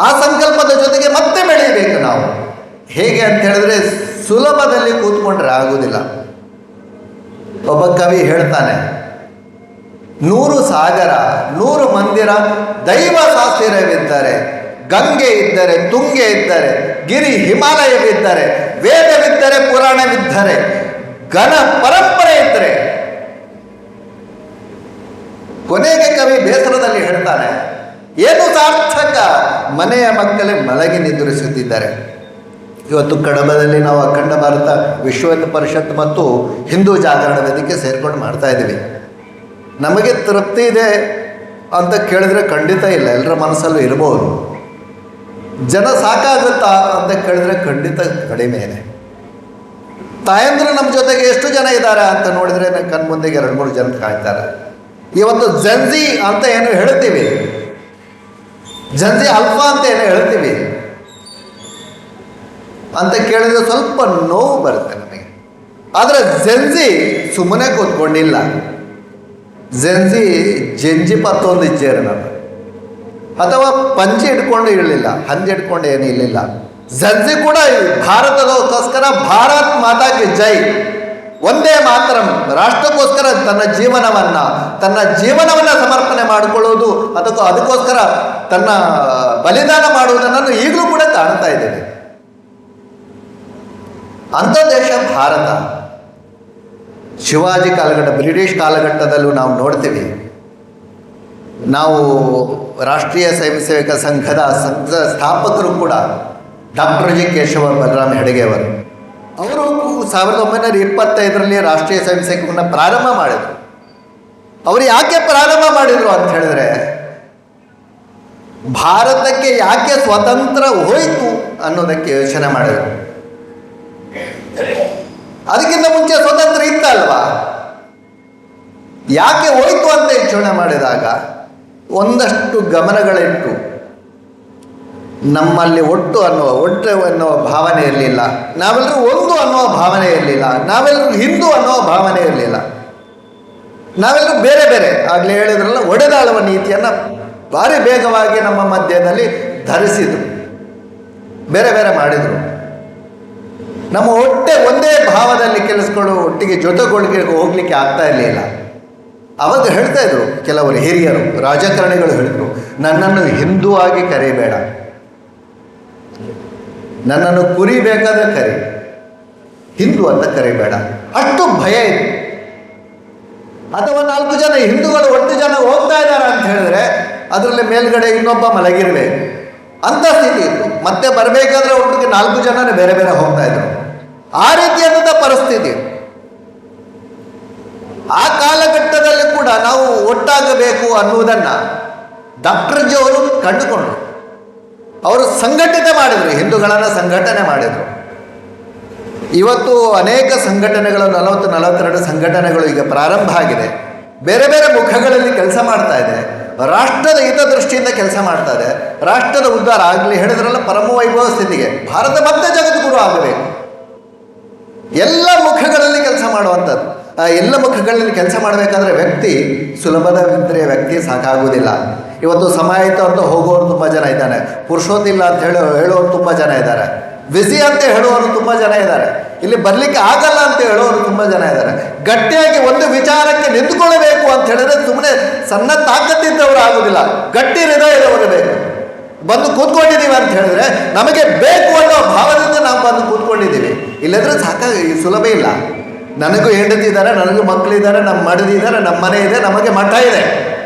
ಆ ಸಂಕಲ್ಪದ ಜೊತೆಗೆ ಮತ್ತೆ ಬೆಳೆಯಬೇಕು ನಾವು. ಹೇಗೆ ಅಂತ ಹೇಳಿದ್ರೆ, ಸುಲಭದಲ್ಲಿ ಕೂತ್ಕೊಂಡ್ರೆ ಆಗುವುದಿಲ್ಲ. ಒಬ್ಬ ಕವಿ ಹೇಳ್ತಾನೆ, 100 ಸಾಗರ 100 ಮಂದಿರ ದೈವ ಶಾಸ್ತ್ರವಿದ್ದರೆ, ಗಂಗೆ ಇದ್ದರೆ, ತುಂಗೆ ಇದ್ದರೆ, ಗಿರಿ ಹಿಮಾಲಯವಿದ್ದರೆ, ವೇದವಿದ್ದರೆ, ಪುರಾಣವಿದ್ದರೆ, ಘನ ಪರಂಪರೆ ಇದ್ದರೆ. ಕೊನೆಗೆ ಕವಿ ಬೇಸರದಲ್ಲಿ ಹೇಳ್ತಾನೆ, ಏನು ಸಾರ್ಥಕ ಮನೆಯ ಮಕ್ಕಳೇ ಮಲಗಿ ನಿದ್ರಿಸುತ್ತಿದ್ದಾರೆ. ಇವತ್ತು ಕಡಬದಲ್ಲಿ ನಾವು ಅಖಂಡ ಭಾರತ ವಿಶ್ವ ಹಿಂದೂ ಪರಿಷತ್ ಮತ್ತು ಹಿಂದೂ ಜಾಗರಣ ವೇದಿಕೆ ಸೇರ್ಕೊಂಡು ಮಾಡ್ತಾ ಇದ್ದೀವಿ. ನಮಗೆ ತೃಪ್ತಿ ಇದೆ ಅಂತ ಕೇಳಿದ್ರೆ ಖಂಡಿತ ಇಲ್ಲ, ಎಲ್ಲರ ಮನಸ್ಸಲ್ಲೂ ಇರ್ಬೋದು. ಜನ ಸಾಕಾಗುತ್ತಾ ಅಂತ ಕೇಳಿದ್ರೆ ಖಂಡಿತ ಕಡಿಮೆನೆ. ತಾಯಂದ್ರು ನಮ್ಮ ಜೊತೆಗೆ ಎಷ್ಟು ಜನ ಇದ್ದಾರೆ ಅಂತ ನೋಡಿದ್ರೆ ಕಣ್ಮುಂದೆಗೆ 2-3 ಜನ ಕಾಯ್ತಾರೆ. ಇವತ್ತು ಜನ್ಜಿ ಅಂತ ಏನು ಹೇಳ್ತೀವಿ, ಜನ್ಜಿ ಅಲ್ಫಾ ಅಂತ ಏನು ಹೇಳ್ತೀವಿ ಅಂತ ಕೇಳಿದ್ರೆ ಸ್ವಲ್ಪ ನೋವು ಬರುತ್ತೆ ನಮಗೆ. ಆದರೆ ಜೆನ್ಜಿ ಸುಮ್ಮನೆ ಕೂತ್ಕೊಂಡಿಲ್ಲ. ಜೆನ್ಜಿ ಜಂಜಿ ಪತ್ತೊಂದು ಇಚ್ಚೇರು ನಾನು, ಅಥವಾ ಪಂಚಿ ಇಟ್ಕೊಂಡು ಇರಲಿಲ್ಲ, ಹಂಜಿ ಇಟ್ಕೊಂಡು ಏನೂ ಇರಲಿಲ್ಲ. ಜನ್ಜಿ ಕೂಡ ಭಾರತದಕ್ಕೋಸ್ಕರ ಭಾರತ್ ಮಾತಾಗೆ ಜೈ, ಒಂದೇ ಮಾತ್ರ ರಾಷ್ಟ್ರಕ್ಕೋಸ್ಕರ ತನ್ನ ಜೀವನವನ್ನು ಸಮರ್ಪಣೆ ಮಾಡಿಕೊಳ್ಳೋದು, ಅದಕ್ಕೋಸ್ಕರ ತನ್ನ ಬಲಿದಾನ ಮಾಡುವುದನ್ನು ಈಗಲೂ ಕೂಡ ಕಾಣ್ತಾ ಇದ್ದೇವೆ. ಅಂಥ ದೇಶ ಭಾರತ. ಶಿವಾಜಿ ಕಾಲಘಟ್ಟ, ಬ್ರಿಟಿಷ್ ಕಾಲಘಟ್ಟದಲ್ಲೂ ನಾವು ನೋಡ್ತೀವಿ. ನಾವು ರಾಷ್ಟ್ರೀಯ ಸ್ವಯಂ ಸೇವಕ ಸಂಘದ ಸ್ಥಾಪಕರು ಕೂಡ ಡಾಕ್ಟರ್ ಜಿ ಕೇಶವ ಬಲರಾಮ ಹೆಡ್ಗೆ ಅವರು 1925ರಲ್ಲಿ ರಾಷ್ಟ್ರೀಯ ಸ್ವಯಂ ಸೇವಕವನ್ನು ಪ್ರಾರಂಭ ಮಾಡಿದರು. ಅವರು ಯಾಕೆ ಪ್ರಾರಂಭ ಮಾಡಿದರು ಅಂತ ಹೇಳಿದ್ರೆ, ಭಾರತಕ್ಕೆ ಯಾಕೆ ಸ್ವತಂತ್ರ ಹೋಯಿತು ಅನ್ನೋದಕ್ಕೆ ಯೋಚನೆ ಮಾಡಿದರು. ಅದಕ್ಕಿಂತ ಮುಂಚೆ ಸ್ವತಂತ್ರ ಇತ್ತಲ್ವಾ, ಯಾಕೆ ಹೋಯ್ತು ಅಂತ ಯೋಚನೆ ಮಾಡಿದಾಗ ಒಂದಷ್ಟು ಗಮನಗಳಿಟ್ಟು ನಮ್ಮಲ್ಲಿ ಒಟ್ಟು ಅನ್ನುವ ಭಾವನೆ ಇರಲಿಲ್ಲ, ನಾವೆಲ್ಲರೂ ಒಂದು ಅನ್ನುವ ಭಾವನೆ ಇರಲಿಲ್ಲ, ನಾವೆಲ್ಲರೂ ಹಿಂದೂ ಅನ್ನುವ ಭಾವನೆ ಇರಲಿಲ್ಲ, ನಾವೆಲ್ಲರೂ ಬೇರೆ ಬೇರೆ. ಆಗಲೇ ಹೇಳಿದ್ರಲ್ಲ, ಒಡೆದಾಳುವ ನೀತಿಯನ್ನು ಭಾರಿ ಬೇಗವಾಗಿ ನಮ್ಮ ಮಧ್ಯದಲ್ಲಿ ಧರಿಸಿದ್ರು, ಬೇರೆ ಬೇರೆ ಮಾಡಿದರು. ನಮ್ಮ ಒಂದೇ ಭಾವದಲ್ಲಿ ಕೆಲಸಗಳು ಒಟ್ಟಿಗೆ ಜೊತೆಗೊಳಗೆ ಹೋಗ್ಲಿಕ್ಕೆ ಆಗ್ತಾ ಇರಲಿಲ್ಲ. ಅವಾಗ ಹೇಳ್ತಾ ಇದ್ರು ಕೆಲವರು ಹಿರಿಯರು, ರಾಜಕಾರಣಿಗಳು ಹೇಳಿದ್ರು, ನನ್ನನ್ನು ಹಿಂದೂ ಆಗಿ ಕರಿಬೇಡ, ನನ್ನನ್ನು ಕುರಿ ಬೇಕಾದ್ರೆ ಕರಿ, ಹಿಂದೂ ಅಂತ ಕರಿಬೇಡ. ಅಷ್ಟು ಭಯ ಇತ್ತು. ಅಥವಾ 4 ಜನ ಹಿಂದೂಗಳು 8 ಜನ ಹೋಗ್ತಾ ಇದ್ದಾರೆ ಅಂತ ಹೇಳಿದ್ರೆ ಅದರಲ್ಲಿ ಮೇಲ್ಗಡೆ ಇನ್ನೊಬ್ಬ ಮಲಗಿರ್ಬೇಕು ಅಂತ ಸ್ಥಿತಿ ಇತ್ತು. ಮತ್ತೆ ಬರಬೇಕಾದ್ರೆ ಒಟ್ಟಿಗೆ 4 ಜನನೇ ಬೇರೆ ಬೇರೆ ಹೋಗ್ತಾ ಇದ್ರು. ಆ ರೀತಿಯಾದಂಥ ಪರಿಸ್ಥಿತಿ. ಆ ಕಾಲಘಟ್ಟದಲ್ಲಿ ಕೂಡ ನಾವು ಒಟ್ಟಾಗಬೇಕು ಅನ್ನುವುದನ್ನು ಡಾಕ್ಟರ್ ಜಿ ಅವರು ಕಂಡುಕೊಂಡರು. ಅವರು ಸಂಘಟನೆ ಮಾಡಿದರು, ಹಿಂದೂಗಳನ್ನು ಸಂಘಟನೆ ಮಾಡಿದರು. ಇವತ್ತು ಅನೇಕ ಸಂಘಟನೆಗಳು, 42 ಸಂಘಟನೆಗಳು ಈಗ ಪ್ರಾರಂಭ ಆಗಿದೆ. ಬೇರೆ ಬೇರೆ ಮುಖಗಳಲ್ಲಿ ಕೆಲಸ ಮಾಡ್ತಾ ಇದೆ. ರಾಷ್ಟ್ರದ ಹಿತದೃಷ್ಟಿಯಿಂದ ಕೆಲಸ ಮಾಡ್ತಾ ಇದೆ. ರಾಷ್ಟ್ರದ ಉದ್ಧಾರ ಆಗಲಿ ಹೇಳಿದ್ರಲ್ಲ, ಪರಮ ವೈಭವ ಸ್ಥಿತಿಗೆ ಭಾರತ ಮತ್ತೆ ಜಗದ್ಗುರು ಆಗಬೇಕು. ಎಲ್ಲ ಮುಖಗಳಲ್ಲಿ ಕೆಲಸ ಮಾಡುವಂಥದ್ದು. ಎಲ್ಲ ಮುಖಗಳಲ್ಲಿ ಕೆಲಸ ಮಾಡಬೇಕಾದ್ರೆ ವ್ಯಕ್ತಿ ಸುಲಭದವಿದ್ದರೆ ವ್ಯಕ್ತಿ ಸಾಕಾಗುವುದಿಲ್ಲ. ಇವತ್ತು ಸಮಾಹಿತ ಅಂತ ಹೋಗೋರು ತುಂಬ ಜನ ಇದ್ದಾರೆ, ಪುರುಷೋತ್ತಿಲ್ಲ ಅಂತ ಹೇಳೋರು ತುಂಬ ಜನ ಇದ್ದಾರೆ, ಬಿಸಿ ಅಂತ ಹೇಳುವವರು ತುಂಬ ಜನ ಇದ್ದಾರೆ, ಇಲ್ಲಿ ಬರಲಿಕ್ಕೆ ಆಗಲ್ಲ ಅಂತ ಹೇಳೋರು ತುಂಬ ಜನ ಇದ್ದಾರೆ. ಗಟ್ಟಿಯಾಗಿ ಒಂದು ವಿಚಾರಕ್ಕೆ ನಿಂತುಕೊಳ್ಳಬೇಕು ಅಂತ ಹೇಳಿದ್ರೆ ಸುಮ್ಮನೆ ಸಣ್ಣ ತಾಕತ್ತಿದ್ದವರು ಆಗುವುದಿಲ್ಲ, ಗಟ್ಟಿ ಹೃದಯದವರು ಬೇಕು. ಬಂದು ಕೂತ್ಕೊಂಡಿದ್ದೀವಿ ಅಂತ ಹೇಳಿದ್ರೆ ನಮಗೆ ಬೇಕು ಅನ್ನೋ ಭಾವದಿಂದ ನಾವು ಬಂದು ಕೂತ್ಕೊಂಡಿದ್ದೀವಿ. ಇಲ್ಲದ್ರೆ ಸುಲಭ ಇಲ್ಲ. ನನಗೂ ಹೆಂಡತಿ ಇದ್ದಾರೆ, ನನಗೂ ಮಕ್ಕಳಿದ್ದಾರೆ, ನಮ್ಮ ಮಡದಿ ಇದ್ದಾರೆ, ನಮ್ಮ ಮನೆ ಇದೆ, ನಮಗೆ ಮಠ ಇದೆ,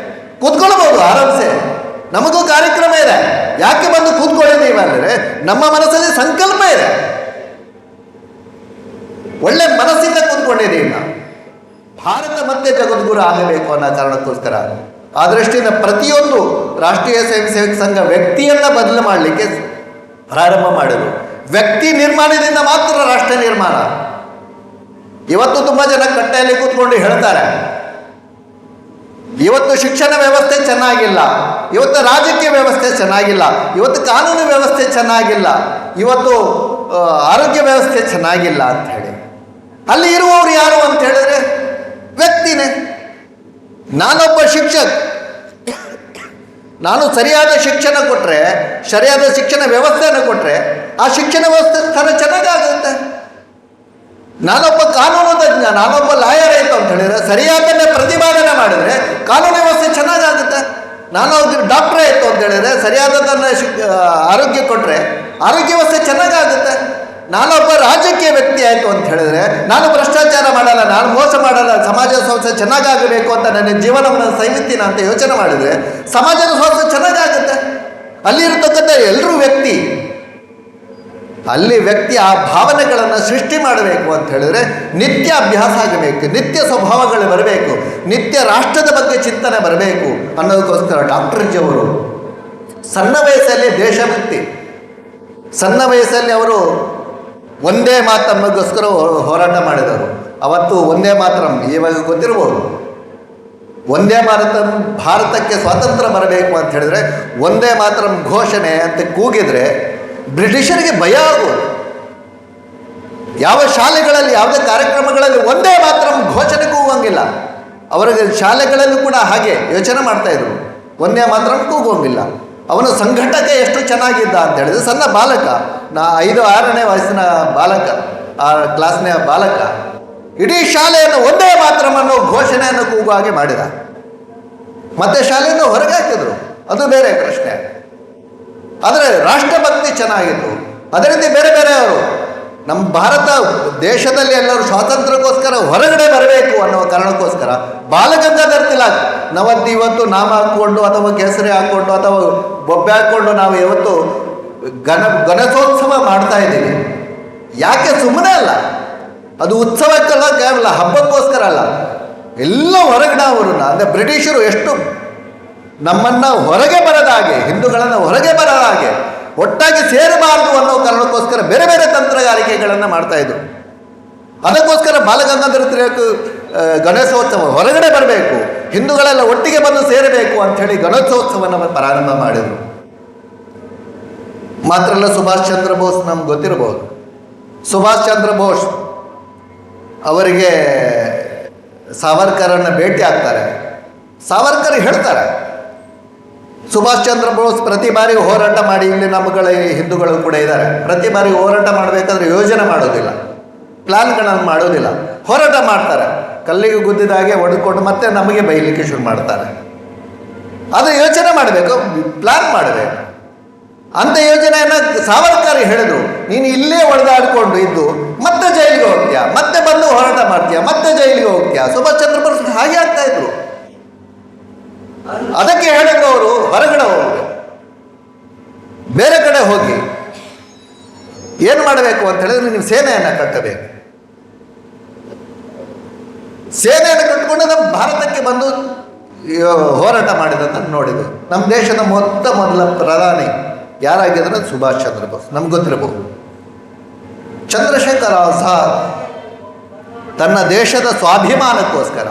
ಕೂತ್ಕೊಳ್ಬೋದು ಆರಾಮ್ಸೆ. ನಮಗೂ ಕಾರ್ಯಕ್ರಮ ಇದೆ. ಯಾಕೆ ಬಂದು ಕೂತ್ಕೊಂಡಿದ್ದೀವಿ ಅಂದರೆ ನಮ್ಮ ಮನಸ್ಸಲ್ಲಿ ಸಂಕಲ್ಪ ಇದೆ, ಒಳ್ಳೆ ಮನಸ್ಸಿಂದ ಕೂತ್ಕೊಂಡಿದ್ದೀವಿ ನಾವು. ಭಾರತ ಮತ್ತೆ ಜಗದ್ಗುರು ಆಗಬೇಕು ಅನ್ನೋ ಕಾರಣಕ್ಕೋಸ್ಕರ ಆ ದೃಷ್ಟಿಯಿಂದ ಪ್ರತಿಯೊಂದು ರಾಷ್ಟ್ರೀಯ ಸ್ವಯಂ ಸೇವಕ ಸಂಘ ವ್ಯಕ್ತಿಯನ್ನು ಬದಲು ಮಾಡಲಿಕ್ಕೆ ಪ್ರಾರಂಭ ಮಾಡಿದರು. ವ್ಯಕ್ತಿ ನಿರ್ಮಾಣದಿಂದ ಮಾತ್ರ ರಾಷ್ಟ್ರ ನಿರ್ಮಾಣ. ಇವತ್ತು ತುಂಬ ಜನ ಕಟ್ಟೆಯಲ್ಲಿ ಕೂತ್ಕೊಂಡು ಹೇಳ್ತಾರೆ, ಇವತ್ತು ಶಿಕ್ಷಣ ವ್ಯವಸ್ಥೆ ಚೆನ್ನಾಗಿಲ್ಲ, ಇವತ್ತು ರಾಜಕೀಯ ವ್ಯವಸ್ಥೆ ಚೆನ್ನಾಗಿಲ್ಲ, ಇವತ್ತು ಕಾನೂನು ವ್ಯವಸ್ಥೆ ಚೆನ್ನಾಗಿಲ್ಲ, ಇವತ್ತು ಆರೋಗ್ಯ ವ್ಯವಸ್ಥೆ ಚೆನ್ನಾಗಿಲ್ಲ ಅಂತ ಹೇಳಿ. ಅಲ್ಲಿ ಇರುವವರು ಯಾರು ಅಂತ ಹೇಳಿದ್ರೆ ವ್ಯಕ್ತಿನೇ. ನಾನೊಬ್ಬ ಶಿಕ್ಷಕ, ನಾನು ಸರಿಯಾದ ಶಿಕ್ಷಣ ಕೊಟ್ಟರೆ, ಸರಿಯಾದ ಶಿಕ್ಷಣ ವ್ಯವಸ್ಥೆಯನ್ನು ಕೊಟ್ಟರೆ ಆ ಶಿಕ್ಷಣ ವ್ಯವಸ್ಥೆ ಥರ ಚೆನ್ನಾಗಾಗುತ್ತೆ. ನಾನೊಬ್ಬ ಕಾನೂನು ತಜ್ಞ, ನಾನೊಬ್ಬ ಲಾಯರ್ ಆಯಿತು ಅಂತ ಹೇಳಿದ್ರೆ ಸರಿಯಾದನ್ನೇ ಪ್ರತಿಪಾದನೆ ಮಾಡಿದರೆ ಕಾನೂನು ವ್ಯವಸ್ಥೆ ಚೆನ್ನಾಗಾಗುತ್ತೆ. ನಾನೊಬ್ಬ ಡಾಕ್ಟ್ರೇ ಆಯಿತು ಅಂತ ಹೇಳಿದ್ರೆ ಸರಿಯಾದದನ್ನು ಆರೋಗ್ಯ ಕೊಟ್ಟರೆ ಆರೋಗ್ಯ ವ್ಯವಸ್ಥೆ ಚೆನ್ನಾಗಾಗುತ್ತೆ. ನಾನೊಬ್ಬ ರಾಜಕೀಯ ವ್ಯಕ್ತಿ ಆಯಿತು ಅಂತ ಹೇಳಿದ್ರೆ ನಾನು ಭ್ರಷ್ಟಾಚಾರ ಮಾಡಲ್ಲ, ನಾನು ಮೋಸ ಮಾಡಲ್ಲ, ಸಮಾಜ ಸಂಸ್ಥೆ ಚೆನ್ನಾಗಾಗಬೇಕು ಅಂತ ನನ್ನ ಜೀವನವನ್ನು ಸೈಮಿತ್ತೀನಿ ಅಂತ ಯೋಚನೆ ಮಾಡಿದರೆ ಸಮಾಜದ ಸಂಸ್ಥೆ ಚೆನ್ನಾಗಾಗುತ್ತೆ. ಅಲ್ಲಿರತಕ್ಕಂಥ ಎಲ್ಲರೂ ವ್ಯಕ್ತಿ, ಅಲ್ಲಿ ವ್ಯಕ್ತಿ ಆ ಭಾವನೆಗಳನ್ನು ಸೃಷ್ಟಿ ಮಾಡಬೇಕು ಅಂತ ಹೇಳಿದ್ರೆ ನಿತ್ಯ ಅಭ್ಯಾಸ ಆಗಬೇಕು, ನಿತ್ಯ ಸ್ವಭಾವಗಳು ಬರಬೇಕು, ನಿತ್ಯ ರಾಷ್ಟ್ರದ ಬಗ್ಗೆ ಚಿಂತನೆ ಬರಬೇಕು ಅನ್ನೋದಕ್ಕೋಸ್ಕರ ಡಾಕ್ಟರ್ ಜಿ ಅವರು ಸಣ್ಣ ವಯಸ್ಸಲ್ಲಿ ದೇಶಭಕ್ತಿ, ಸಣ್ಣ ವಯಸ್ಸಲ್ಲಿ ಅವರು ಒಂದೇ ಮಾತಮ್ಮಗೋಸ್ಕರ ಹೋರಾಟ ಮಾಡಿದವರು. ಅವತ್ತು ಒಂದೇ ಮಾತರಂ, ಇವಾಗ ಗೊತ್ತಿರ್ಬೋದು, ಒಂದೇ ಮಾತರಂ, ಭಾರತಕ್ಕೆ ಸ್ವಾತಂತ್ರ್ಯ ಬರಬೇಕು ಅಂತ ಹೇಳಿದ್ರೆ ಒಂದೇ ಮಾತರಂ ಘೋಷಣೆ ಅಂತ ಕೂಗಿದ್ರೆ ಬ್ರಿಟಿಷರಿಗೆ ಭಯ ಆಗೋದು. ಯಾವ ಶಾಲೆಗಳಲ್ಲಿ, ಯಾವುದೇ ಕಾರ್ಯಕ್ರಮಗಳಲ್ಲಿ ಒಂದೇ ಮಾತರಂ ಘೋಷಣೆ ಕೂಗುವಂಗಿಲ್ಲ. ಅವರಿಗೆ ಶಾಲೆಗಳಲ್ಲೂ ಕೂಡ ಹಾಗೆ ಯೋಚನೆ ಮಾಡ್ತಾಯಿದ್ರು, ಒಂದೇ ಮಾತರಂ ಕೂಗುವಂಗಿಲ್ಲ. ಅವನು ಸಂಘಟಕ ಎಷ್ಟು ಚೆನ್ನಾಗಿದ್ದ ಅಂತ ಹೇಳಿದ್ರೆ, ಸಣ್ಣ ಬಾಲಕ, 5-6ನೇ ವಯಸ್ಸಿನ ಬಾಲಕ, ಆ ಕ್ಲಾಸ್ನ ಬಾಲಕ, ಇಡೀ ಶಾಲೆಯನ್ನು ಒಂದೇ ಮಾತರಂ ಅನ್ನೋ ಘೋಷಣೆಯನ್ನು ಕೂಗುವ ಹಾಗೆ ಮಾಡಿದ. ಮತ್ತೆ ಶಾಲೆಯನ್ನು ಹೊರಗೆ ಹಾಕಿದ್ರು, ಅದು ಬೇರೆ ಪ್ರಶ್ನೆ. ಆದರೆ ರಾಷ್ಟ್ರಭಕ್ತಿ ಚೆನ್ನಾಗಿತ್ತು. ಅದರಿಂದ ಬೇರೆ ಬೇರೆಯವರು ನಮ್ಮ ಭಾರತ ದೇಶದಲ್ಲಿ ಎಲ್ಲರೂ ಸ್ವಾತಂತ್ರ್ಯಕ್ಕೋಸ್ಕರ ಹೊರಗಡೆ ಬರಬೇಕು ಅನ್ನೋ ಕಾರಣಕ್ಕೋಸ್ಕರ ಬಾಲಗಂಗಾಧರ್ ತಿಲಕ್ ನಾವತ್ತು ಇವತ್ತು ನಾಮ ಹಾಕ್ಕೊಂಡು ಅಥವಾ ಕೇಸರಿ ಹಾಕ್ಕೊಂಡು ಅಥವಾ ಬೊಬ್ಬೆ ಹಾಕ್ಕೊಂಡು ನಾವು ಇವತ್ತು ಗಣೇಶೋತ್ಸವ ಮಾಡ್ತಾ ಇದ್ದೀವಿ. ಯಾಕೆ? ಸುಮ್ಮನೆ ಅಲ್ಲ, ಅದು ಉತ್ಸವಕ್ಕಲ್ಲ, ಕೇವಲ ಹಬ್ಬಕ್ಕೋಸ್ಕರ ಅಲ್ಲ. ಎಲ್ಲ ಹೊರಗಡೆ ಅವರನ್ನು, ಅಂದರೆ ಬ್ರಿಟಿಷರು ಎಷ್ಟು ನಮ್ಮನ್ನು ಹೊರಗೆ ಬರದ ಹಾಗೆ, ಹಿಂದೂಗಳನ್ನು ಹೊರಗೆ ಬರದ ಹಾಗೆ, ಒಟ್ಟಾಗಿ ಸೇರಬಾರದು ಅನ್ನೋ ಕಾರಣಕ್ಕೋಸ್ಕರ ಬೇರೆ ಬೇರೆ ತಂತ್ರಗಾರಿಕೆಗಳನ್ನು ಮಾಡ್ತಾಯಿದ್ರು. ಅದಕ್ಕೋಸ್ಕರ ಬಾಲಗಂಗಾಧರ ತಿಲಕ್ ಗಣೇಶೋತ್ಸವ ಹೊರಗಡೆ ಬರಬೇಕು, ಹಿಂದೂಗಳೆಲ್ಲ ಒಟ್ಟಿಗೆ ಬಂದು ಸೇರಬೇಕು ಅಂಥೇಳಿ ಗಣೇಶೋತ್ಸವವನ್ನು ಪ್ರಾರಂಭ ಮಾಡಿದರು. ಮಾತ್ರ ಅಲ್ಲ, ಸುಭಾಷ್ ಚಂದ್ರ ಬೋಸ್ ನಮ್ಗೆ ಗೊತ್ತಿರಬಹುದು. ಸುಭಾಷ್ ಚಂದ್ರ ಬೋಸ್ ಅವರಿಗೆ ಸಾವರ್ಕರನ್ನು ಭೇಟಿ ಆಗ್ತಾರೆ. ಸಾವರ್ಕರ್ ಹೇಳ್ತಾರೆ, ಸುಭಾಷ್ ಚಂದ್ರ ಬೋಸ್ ಪ್ರತಿ ಬಾರಿ ಹೋರಾಟ ಮಾಡಿ, ಇಲ್ಲಿ ನಮ್ಮಗಳ ಹಿಂದೂಗಳು ಕೂಡ ಇದ್ದಾರೆ, ಪ್ರತಿ ಬಾರಿ ಹೋರಾಟ ಮಾಡಬೇಕಾದ್ರೆ ಯೋಜನೆ ಮಾಡೋದಿಲ್ಲ, ಪ್ಲ್ಯಾನ್ಗಳನ್ನು ಮಾಡೋದಿಲ್ಲ, ಹೋರಾಟ ಮಾಡ್ತಾರೆ. ಕಲ್ಲಿಗೆ ಗುದ್ದಿದ ಹಾಗೆ ಹೊಡೆದುಕೊಂಡು ಮತ್ತೆ ನಮಗೆ ಬೈಲಿಕ್ಕೆ ಶುರು ಮಾಡ್ತಾರೆ. ಅದು ಯೋಚನೆ ಮಾಡಬೇಕು, ಪ್ಲ್ಯಾನ್ ಮಾಡಬೇಕು. ಅಂಥ ಯೋಜನೆಯನ್ನು ಸಾವರ್ಕರ್ ಹೇಳಿದ್ರು, ನೀನು ಇಲ್ಲೇ ಹೊಡೆದಾಡಿಕೊಂಡು ಇದ್ದು ಮತ್ತೆ ಜೈಲಿಗೆ ಹೋಗ್ತೀಯಾ, ಮತ್ತೆ ಬಂದು ಹೋರಾಟ ಮಾಡ್ತೀಯಾ, ಮತ್ತೆ ಜೈಲಿಗೆ ಹೋಗ್ತೀಯಾ. ಸುಭಾಷ್ ಚಂದ್ರ ಬೋಸ್ ಹಾಗೆ ಆಗ್ತಾ ಇದ್ರು. ಅದಕ್ಕೆ ಹೇಳಿದ್ರು ಅವರು, ಹೊರಗಡೆ ಹೋಗಿ ಬೇರೆ ಕಡೆ ಹೋಗಿ ಏನು ಮಾಡಬೇಕು ಅಂತ ಹೇಳಿದ್ರೆ ನೀವು ಸೇನೆಯನ್ನು ಕಟ್ಟಬೇಕು. ಸೇನೆಯನ್ನು ಕಟ್ಟಿಕೊಂಡು ನಮ್ಮ ಭಾರತಕ್ಕೆ ಬಂದು ಹೋರಾಟ ಮಾಡಿದಂತ ನೋಡಿದ್ರು. ನಮ್ಮ ದೇಶದ ಮೊದಲ ಪ್ರಧಾನಿ ಯಾರಾಗಿದ್ರೆ ಸುಭಾಷ್ ಚಂದ್ರ ಬೋಸ್, ನಮ್ಗೆ ಗೊತ್ತಿರಬಹುದು. ಚಂದ್ರಶೇಖರ್ ಆಜಾದ್ ತನ್ನ ದೇಶದ ಸ್ವಾಭಿಮಾನಕ್ಕೋಸ್ಕರ,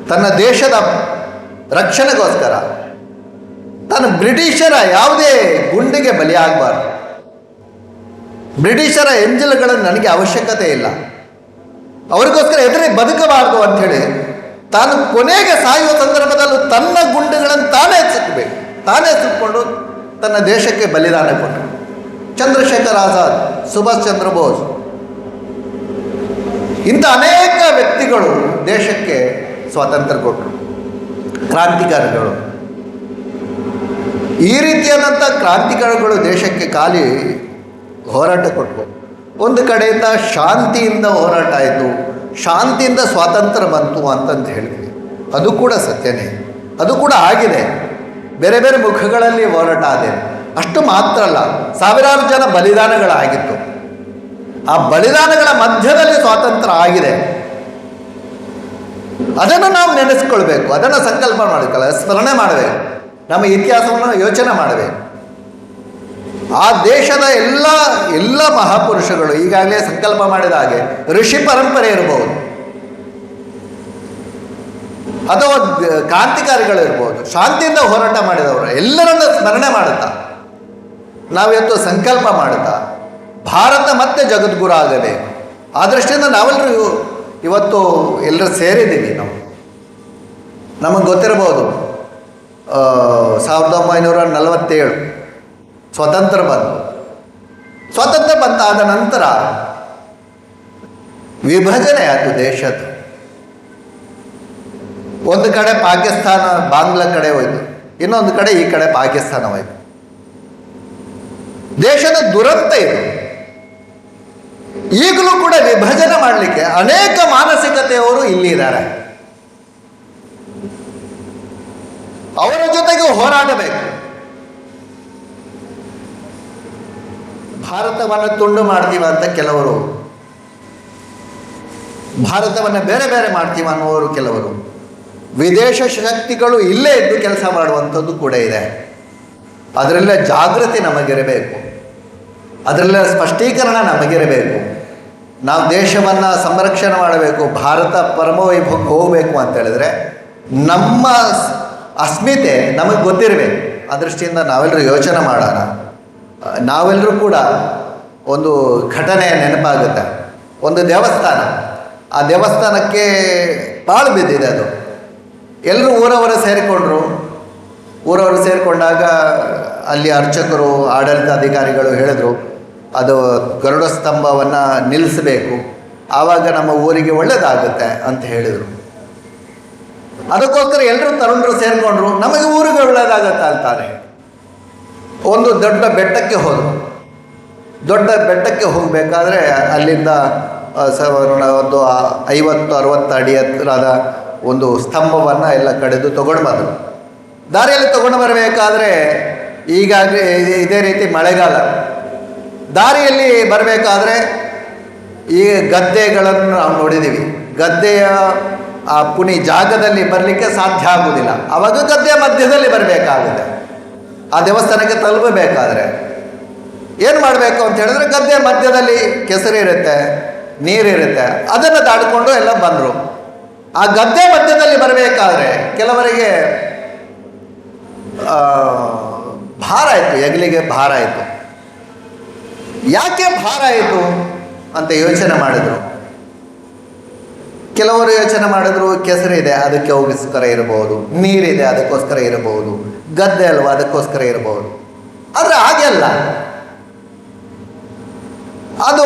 ತನ್ನ ದೇಶದ ರಕ್ಷಣೆಗೋಸ್ಕರ, ತಾನು ಬ್ರಿಟಿಷರ ಯಾವುದೇ ಗುಂಡಿಗೆ ಬಲಿಯಾಗಬಾರ್ದು, ಬ್ರಿಟಿಷರ ಎಂಜಲುಗಳನ್ನು ನನಗೆ ಅವಶ್ಯಕತೆ ಇಲ್ಲ, ಅವರಿಗೋಸ್ಕರ ಎದುರಿ ಬದುಕಬಾರ್ದು ಅಂಥೇಳಿ ತಾನು ಕೊನೆಗೆ ಸಾಯುವ ಸಂದರ್ಭದಲ್ಲೂ ತನ್ನ ಗುಂಡುಗಳನ್ನು ತಾನೇ ಸುತ್ತಬೇಕು, ತಾನೇ ಸುತ್ತಕೊಂಡು ತನ್ನ ದೇಶಕ್ಕೆ ಬಲಿದಾನ ಕೊಟ್ಟರು. ಚಂದ್ರಶೇಖರ್ ಆಜಾದ್, ಸುಭಾಷ್ ಚಂದ್ರ ಬೋಸ್, ಇಂಥ ಅನೇಕ ವ್ಯಕ್ತಿಗಳು ದೇಶಕ್ಕೆ ಸ್ವಾತಂತ್ರ್ಯ ಕೊಟ್ಟರು, ಕ್ರಾಂತಿಕಾರಿಗಳು. ಈ ರೀತಿಯಾದಂಥ ಕ್ರಾಂತಿಕಾರಿಗಳು ದೇಶಕ್ಕೆ ಖಾಲಿ ಹೋರಾಟ ಕೊಟ್ಟರು. ಒಂದು ಕಡೆಯಿಂದ ಶಾಂತಿಯಿಂದ ಹೋರಾಟ ಆಯಿತು, ಶಾಂತಿಯಿಂದ ಸ್ವಾತಂತ್ರ್ಯ ಬಂತು ಅಂತಂದು ಹೇಳಿದ್ವಿ. ಅದು ಕೂಡ ಸತ್ಯನೇ, ಅದು ಕೂಡ ಆಗಿದೆ. ಬೇರೆ ಬೇರೆ ಮುಖಗಳಲ್ಲಿ ಹೋರಾಟ ಆಗಿದೆ. ಅಷ್ಟು ಮಾತ್ರ ಅಲ್ಲ, ಸಾವಿರಾರು ಜನ ಬಲಿದಾನಗಳಾಗಿತ್ತು. ಆ ಬಲಿದಾನಗಳ ಮಧ್ಯದಲ್ಲಿ ಸ್ವಾತಂತ್ರ್ಯ ಆಗಿದೆ. ಅದನ್ನು ನಾವು ನೆನೆಸ್ಕೊಳ್ಬೇಕು, ಅದನ್ನು ಸಂಕಲ್ಪ ಮಾಡಬೇಕಲ್ಲ, ಸ್ಮರಣೆ ಮಾಡಬೇಕು, ನಮ್ಮ ಇತಿಹಾಸವನ್ನು ಯೋಚನೆ ಮಾಡಬೇಕು. ಆ ದೇಶದ ಎಲ್ಲ ಮಹಾಪುರುಷಗಳು ಈಗಾಗಲೇ ಸಂಕಲ್ಪ ಮಾಡಿದ ಹಾಗೆ ಋಷಿ ಪರಂಪರೆ ಇರಬಹುದು, ಅಥವಾ ಕ್ರಾಂತಿಕಾರಿಗಳು ಇರ್ಬೋದು, ಶಾಂತಿಯಿಂದ ಹೋರಾಟ ಮಾಡಿದವರು ಎಲ್ಲರನ್ನ ಸ್ಮರಣೆ ಮಾಡುತ್ತಾ ನಾವಿವತ್ತು ಸಂಕಲ್ಪ ಮಾಡುತ್ತಾ ಭಾರತ ಮತ್ತೆ ಜಗದ್ಗುರು ಆಗಬೇಕು. ಆ ದೃಷ್ಟಿಯಿಂದ ನಾವೆಲ್ಲರೂ ಇವತ್ತು ಎಲ್ಲರೂ ಸೇರಿದ್ದೀವಿ. ನಮಗೆ ಗೊತ್ತಿರಬಹುದು, 1947 ಸ್ವಾತಂತ್ರ್ಯ ಬಂದಾದ ನಂತರ ವಿಭಜನೆ ಆಯಿತು ದೇಶದ. ಒಂದು ಕಡೆ ಪಾಕಿಸ್ತಾನ ಬಾಂಗ್ಲಾ ಕಡೆ ಹೋಯ್ತು, ಇನ್ನೊಂದು ಕಡೆ ಈ ಕಡೆ ಪಾಕಿಸ್ತಾನ ಹೋಯ್ತು. ದೇಶದ ದುರಂತ ಇದು. ಈಗಲೂ ಕೂಡ ವಿಭಜನೆ ಮಾಡಲಿಕ್ಕೆ ಅನೇಕ ಮಾನಸಿಕತೆಯವರು ಇಲ್ಲಿದ್ದಾರೆ. ಅವರ ಜೊತೆಗೆ ಹೋರಾಡಬೇಕು. ಭಾರತವನ್ನು ತುಂಡು ಮಾಡ್ತೀವ ಅಂತ ಕೆಲವರು, ಭಾರತವನ್ನು ಬೇರೆ ಬೇರೆ ಮಾಡ್ತೀವ ಅನ್ನುವರು ಕೆಲವರು, ವಿದೇಶ ಶಕ್ತಿಗಳು ಇಲ್ಲೇ ಇದ್ದು ಕೆಲಸ ಮಾಡುವಂಥದ್ದು ಕೂಡ ಇದೆ. ಅದರಲ್ಲೇ ಜಾಗೃತಿ ನಮಗಿರಬೇಕು. ಅದರಲ್ಲ ಸ್ಪಷ್ಟೀಕರಣ ನಮಗಿರಬೇಕು. ನಾವು ದೇಶವನ್ನು ಸಂರಕ್ಷಣೆ ಮಾಡಬೇಕು, ಭಾರತ ಪರಮವೈಭವಕ್ಕೆ ಹೋಗಬೇಕು ಅಂತ ಹೇಳಿದ್ರೆ ನಮ್ಮ ಅಸ್ಮಿತೆ ನಮಗೆ ಗೊತ್ತಿರಬೇಕು. ಆ ದೃಷ್ಟಿಯಿಂದ ನಾವೆಲ್ಲರೂ ಯೋಚನೆ ಮಾಡೋಣ. ನಾವೆಲ್ಲರೂ ಕೂಡ ಒಂದು ಘಟನೆ ನೆನಪಾಗುತ್ತೆ. ಒಂದು ದೇವಸ್ಥಾನ, ಆ ದೇವಸ್ಥಾನಕ್ಕೆ ಪಾಳು ಬಿದ್ದಿದೆ. ಅದು ಎಲ್ಲರೂ ಊರವರು ಸೇರಿಕೊಂಡ್ರು. ಊರವರು ಸೇರಿಕೊಂಡಾಗ ಅಲ್ಲಿ ಅರ್ಚಕರು, ಆಡಳಿತಾಧಿಕಾರಿಗಳು ಹೇಳಿದ್ರು, ಅದು ಗರುಡ ಸ್ತಂಭವನ್ನು ನಿಲ್ಲಿಸಬೇಕು, ಆವಾಗ ನಮ್ಮ ಊರಿಗೆ ಒಳ್ಳೆಯದಾಗುತ್ತೆ ಅಂತ ಹೇಳಿದರು. ಅದಕ್ಕೋಸ್ಕರ ಎಲ್ಲರೂ ತರುಣರು ಸೇರಿಕೊಂಡ್ರು, ನಮಗೆ ಊರಿಗೆ ಒಳ್ಳೆಯದಾಗತ್ತೆ ಅಂತಾರೆ. ಒಂದು ದೊಡ್ಡ ಬೆಟ್ಟಕ್ಕೆ ಹೋದರು. ದೊಡ್ಡ ಬೆಟ್ಟಕ್ಕೆ ಹೋಗಬೇಕಾದ್ರೆ ಅಲ್ಲಿಂದ ಒಂದು 50-60 ಅಡಿ ಎತ್ತರದ ಒಂದು ಸ್ತಂಭವನ್ನು ಎಲ್ಲ ಕಡಿದು ತೊಗೊಂಡು ಬಂದರು. ದಾರಿಯಲ್ಲಿ ತೊಗೊಂಡು ಬರಬೇಕಾದ್ರೆ ಈಗಾಗಲೇ ಇದೇ ರೀತಿ ಮಳೆಗಾಲ. ದಾರಿಯಲ್ಲಿ ಬರಬೇಕಾದ್ರೆ ಈ ಗದ್ದೆಗಳನ್ನು ನಾವು ನೋಡಿದ್ದೀವಿ. ಗದ್ದೆಯ ಆ ಪುನಿ ಜಾಗದಲ್ಲಿ ಬರಲಿಕ್ಕೆ ಸಾಧ್ಯ ಆಗುವುದಿಲ್ಲ. ಆವಾಗ ಗದ್ದೆಯ ಮಧ್ಯದಲ್ಲಿ ಬರಬೇಕಾಗುತ್ತೆ. ಆ ದೇವಸ್ಥಾನಕ್ಕೆ ತಲುಪಬೇಕಾದ್ರೆ ಏನು ಮಾಡಬೇಕು ಅಂತ ಹೇಳಿದ್ರೆ, ಗದ್ದೆಯ ಮಧ್ಯದಲ್ಲಿ ಕೆಸರು ಇರುತ್ತೆ, ನೀರಿರುತ್ತೆ, ಅದನ್ನು ದಾಟಿಕೊಂಡು ಎಲ್ಲ ಬಂದರು. ಆ ಗದ್ದೆ ಮಧ್ಯದಲ್ಲಿ ಬರಬೇಕಾದ್ರೆ ಕೆಲವರಿಗೆ ಭಾರ ಆಯಿತು, ಹೆಗಲಿಗೆ ಭಾರ ಆಯಿತು. ಯಾಕೆ ಭಾರ ಆಯಿತು ಅಂತ ಯೋಚನೆ ಮಾಡಿದರು. ಕೆಲವರು ಯೋಚನೆ ಮಾಡಿದ್ರು, ಕೆಸರಿದೆ ಅದಕ್ಕೆ ಹೋಗೋಸ್ಕರ ಇರಬಹುದು, ನೀರಿದೆ ಅದಕ್ಕೋಸ್ಕರ ಇರಬಹುದು, ಗದ್ದೆ ಅಲ್ವಾ ಅದಕ್ಕೋಸ್ಕರ ಇರಬಹುದು. ಆದರೆ ಹಾಗೆ ಅಲ್ಲ. ಅದು